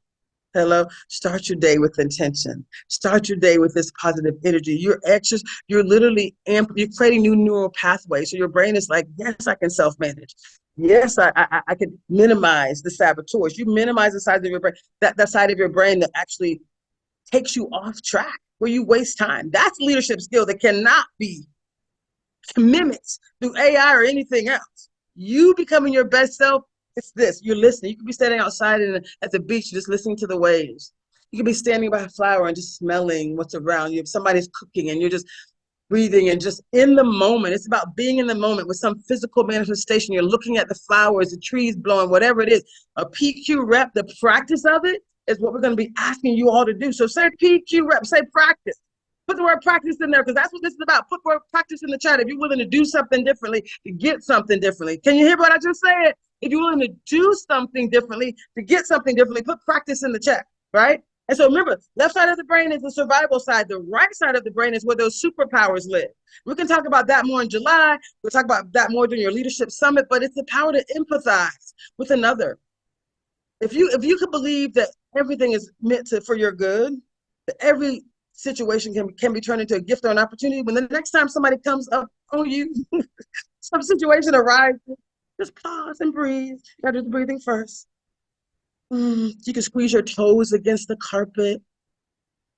Hello? Start your day with intention. Start your day with this positive energy. You're literally, you're creating new neural pathways. So your brain is like, yes, I can self-manage. Yes, I can minimize the saboteurs. You minimize the size of your brain, that side of your brain that actually takes you off track, where you waste time. That's leadership skill that cannot be mimicked through AI or anything else. You becoming your best self, it's this. You're listening. You could be standing outside at the beach just listening to the waves. You could be standing by a flower and just smelling what's around you. If somebody's cooking and you're just breathing and just in the moment. It's about being in the moment with some physical manifestation. You're looking at the flowers, the trees blowing, whatever it is. A PQ rep, the practice of it is what we're going to be asking you all to do. So say PQ rep, say practice. Put the word practice in there, because that's what this is about. Put the word practice in the chat if you're willing to do something differently to get something differently. Can you hear what I just said? If you're willing to do something differently to get something differently, put practice in the chat, right? And so remember, left side of the brain is the survival side. The right side of the brain is where those superpowers live. We can talk about that more in July. We'll talk about that more during your leadership summit, but it's the power to empathize with another. If you could believe that everything is meant for your good, that every situation can be turned into a gift or an opportunity, when the next time somebody comes up on you, some situation arises, just pause and breathe. You gotta do the breathing first. You can squeeze your toes against the carpet.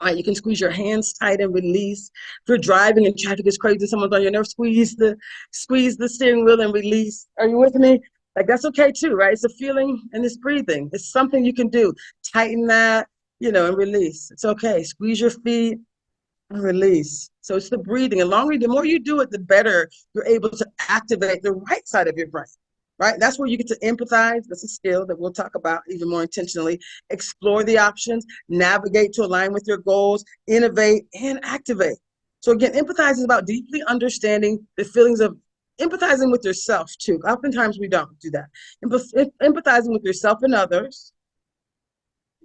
All right, you can squeeze your hands tight and release. If you're driving and traffic is crazy, someone's on your nerve, squeeze the steering wheel and release. Are you with me? Like, that's okay too, right? It's a feeling and it's breathing. It's something you can do. Tighten that, and release. It's okay. Squeeze your feet and release. So it's the breathing. And the more you do it, the better you're able to activate the right side of your brain. Right? That's where you get to empathize. That's a skill that we'll talk about even more intentionally. Explore the options, navigate to align with your goals, innovate, and activate. So again, empathize is about deeply understanding the feelings of empathizing with yourself too. Oftentimes we don't do that. Empathizing with yourself and others,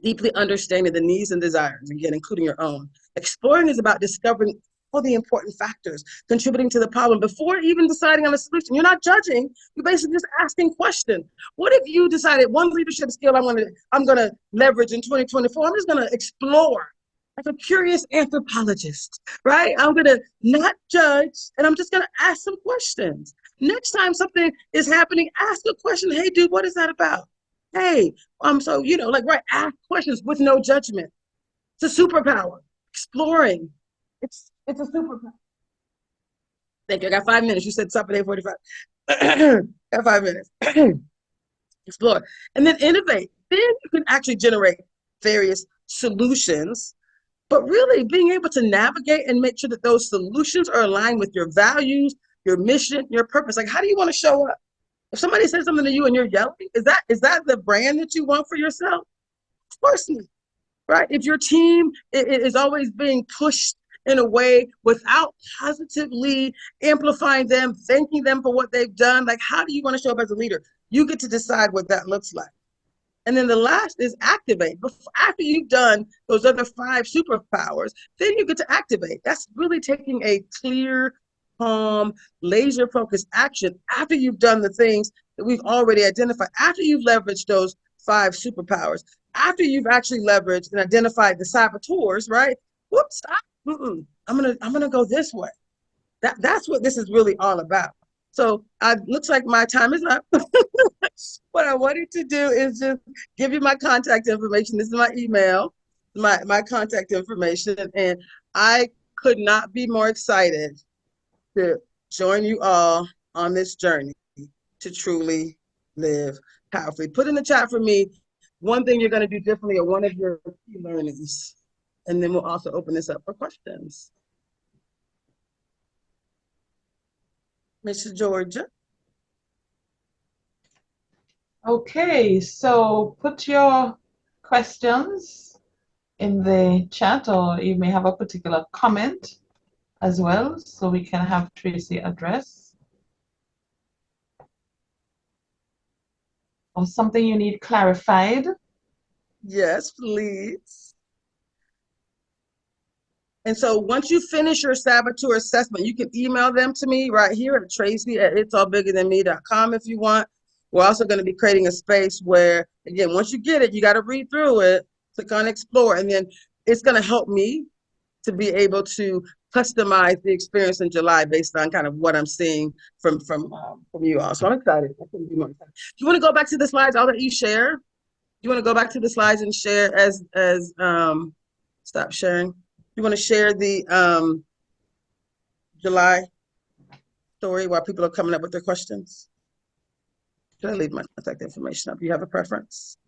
deeply understanding the needs and desires, again, including your own. Exploring is about discovering all the important factors contributing to the problem before even deciding on a solution. You're not judging. You're basically just asking questions. What if you decided one leadership skill I'm gonna leverage in 2024? I'm just gonna explore like a curious anthropologist, right? I'm gonna not judge, and I'm just gonna ask some questions. Next time something is happening, ask a question. Hey, dude, what is that about? Hey, so ask questions with no judgment. It's a superpower. Exploring. It's a superpower. Thank you. I got 5 minutes. You said something at 8:45. Got 5 minutes. Explore. And then innovate. Then you can actually generate various solutions, but really being able to navigate and make sure that those solutions are aligned with your values, your mission, your purpose. Like, how do you want to show up? If somebody says something to you and you're yelling, is that the brand that you want for yourself? Of course not, right? If your team is always being pushed in a way without positively amplifying them, thanking them for what they've done, like, how do you want to show up as a leader? You get to decide what that looks like. And then the last is activate. After you've done those other 5 superpowers, then you get to activate. That's really taking a clear, calm, laser-focused action after you've done the things that we've already identified, after you've leveraged those 5 superpowers, after you've actually leveraged and identified the saboteurs, right? Whoops, I'm gonna go this way. That's what this is really all about. So looks like my time is up. What I wanted to do is just give you my contact information. This is my email, my contact information, and I could not be more excited to join you all on this journey to truly live powerfully. Put in the chat for me one thing you're going to do differently or one of your key learnings, and then we'll also open this up for questions. Mr. Georgia. Okay, so put your questions in the chat, or you may have a particular comment as well, so we can have Traci address. Or something you need clarified. Yes, please. And so once you finish your saboteur assessment, you can email them to me right here at traci@itsallbiggerthanme.com if you want. We're also going to be creating a space where, again, once you get it, you got to read through it, click on explore, and then it's going to help me to be able to customize the experience in July based on kind of what I'm seeing from you all. So I'm excited. I couldn't be more excited. You want to go back to the slides? I'll let you share. You want to go back to the slides and share as stop sharing. You want to share the July story while people are coming up with their questions? Should I leave my contact information up? You have a preference?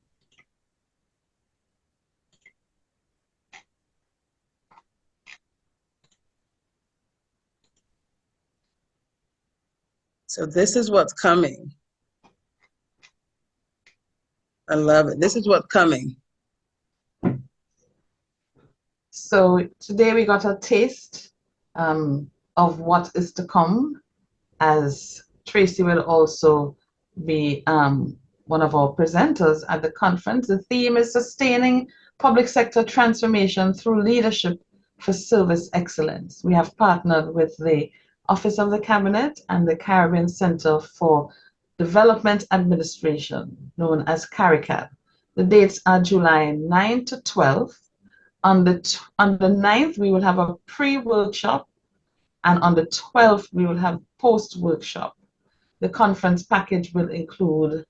So this is what's coming. I love it. This is what's coming. So today we got a taste of what is to come, as Traci will also be one of our presenters at the conference. The theme is Sustaining Public Sector Transformation Through Leadership for Service Excellence. We have partnered with the Office of the Cabinet and the Caribbean Center for Development Administration, known as CARICAD. The dates are July 9 to 12. On the 9th, we will have a pre-workshop, and on the 12th, we will have post-workshop. The conference package will include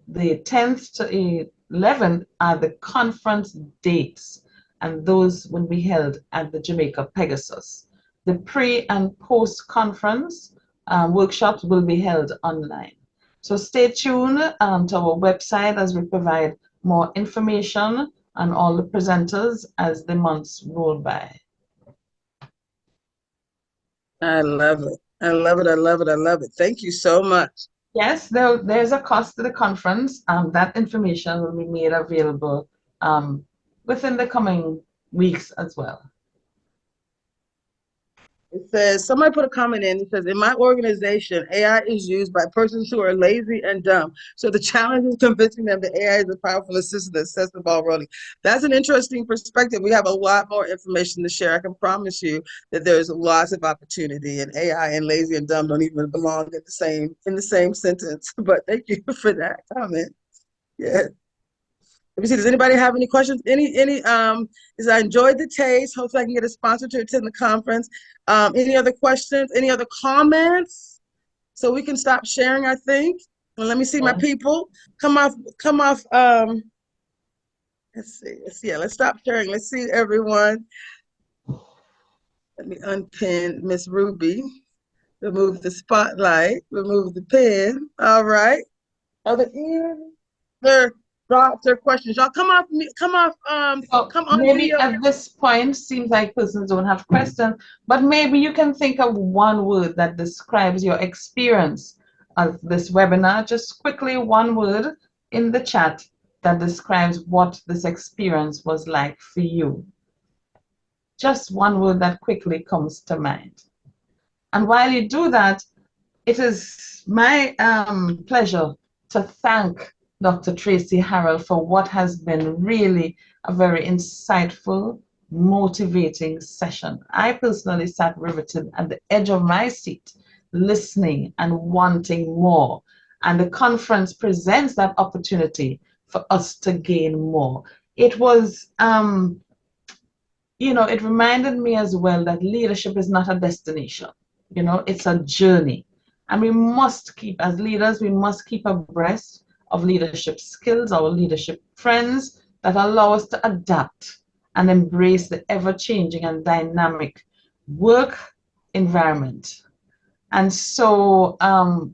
the 10th to 11th are the conference dates, and those will be held at the Jamaica Pegasus. The pre and post-conference workshops will be held online. So stay tuned to our website as we provide more information on all the presenters as the months roll by. I love it. I love it. I love it. I love it. Thank you so much. Yes, there's a cost to the conference. That information will be made available within the coming weeks as well. It says, somebody put a comment in. It says, in my organization, AI is used by persons who are lazy and dumb. So the challenge is convincing them that AI is a powerful assistant that sets the ball rolling. That's an interesting perspective. We have a lot more information to share. I can promise you that there's lots of opportunity, and AI and lazy and dumb don't even belong in the same sentence. But thank you for that comment. Yeah. Let me see, does anybody have any questions? Is I enjoyed the taste. Hopefully I can get a sponsor to attend the conference. Any other questions? Any other comments? So we can stop sharing, I think. Well, let me see my people. Come off, let's see, let's stop sharing. Let's see everyone. Let me unpin Miss Ruby. Remove the spotlight, remove the pen. All right. Other end. There. thoughts or questions. Y'all So come on maybe video. at this point, seems like persons don't have questions, but maybe you can think of one word that describes your experience of this webinar. Just quickly, one word in the chat that describes what this experience was like for you. Just one word that quickly comes to mind. And while you do that, it is my pleasure to thank Dr. Traci Harrell for what has been really a very insightful, motivating session. I personally sat riveted at the edge of my seat, listening and wanting more. And the conference presents that opportunity for us to gain more. It was, it reminded me as well that leadership is not a destination. It's a journey. And we must keep, as leaders, we must keep abreast of leadership skills, our leadership trends that allow us to adapt and embrace the ever-changing and dynamic work environment. And so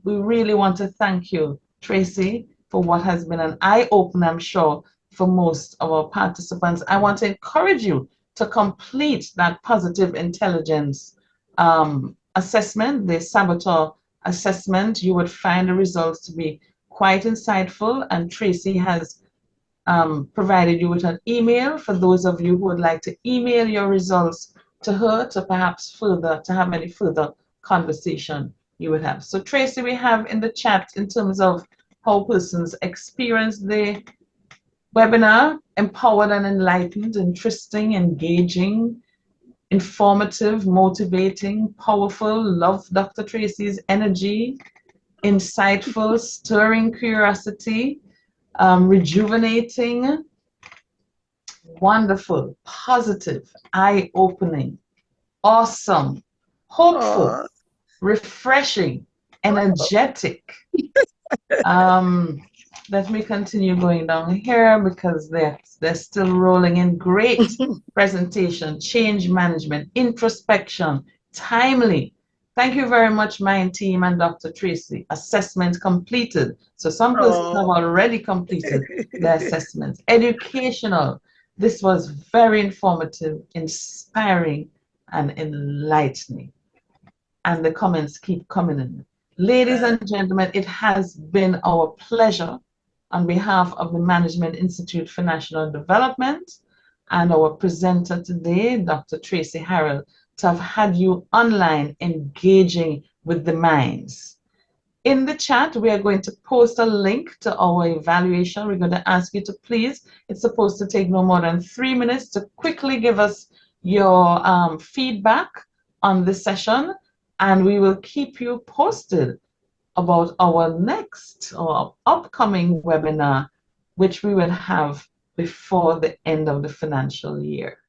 we really want to thank you, Traci, for what has been an eye-opener, I'm sure, for most of our participants. I want to encourage you to complete that positive intelligence assessment, the saboteur assessment. You would find the results to be quite insightful, and Traci has provided you with an email for those of you who would like to email your results to her to perhaps to have any further conversation you would have. So Traci, we have in the chat in terms of how persons experience the webinar: empowered and enlightened, interesting, engaging, informative, motivating, powerful, love Dr. Traci's energy, insightful, stirring curiosity, rejuvenating, wonderful, positive, eye-opening, awesome, hopeful, Aw. refreshing, energetic. Let me continue going down here because they're still rolling in. Great presentation, change management, introspection, timely. Thank you very much, my team and Dr. Traci. Assessment completed. So some persons have already completed their assessments. Educational. This was very informative, inspiring, and enlightening. And the comments keep coming in. Ladies and gentlemen, it has been our pleasure on behalf of the Management Institute for National Development and our presenter today, Dr. Traci Harrell, to have had you online engaging with the minds. In the chat, we are going to post a link to our evaluation. We're going to ask you to please, it's supposed to take no more than 3 minutes to quickly give us your feedback on this session, and we will keep you posted about our next or upcoming webinar, which we will have before the end of the financial year.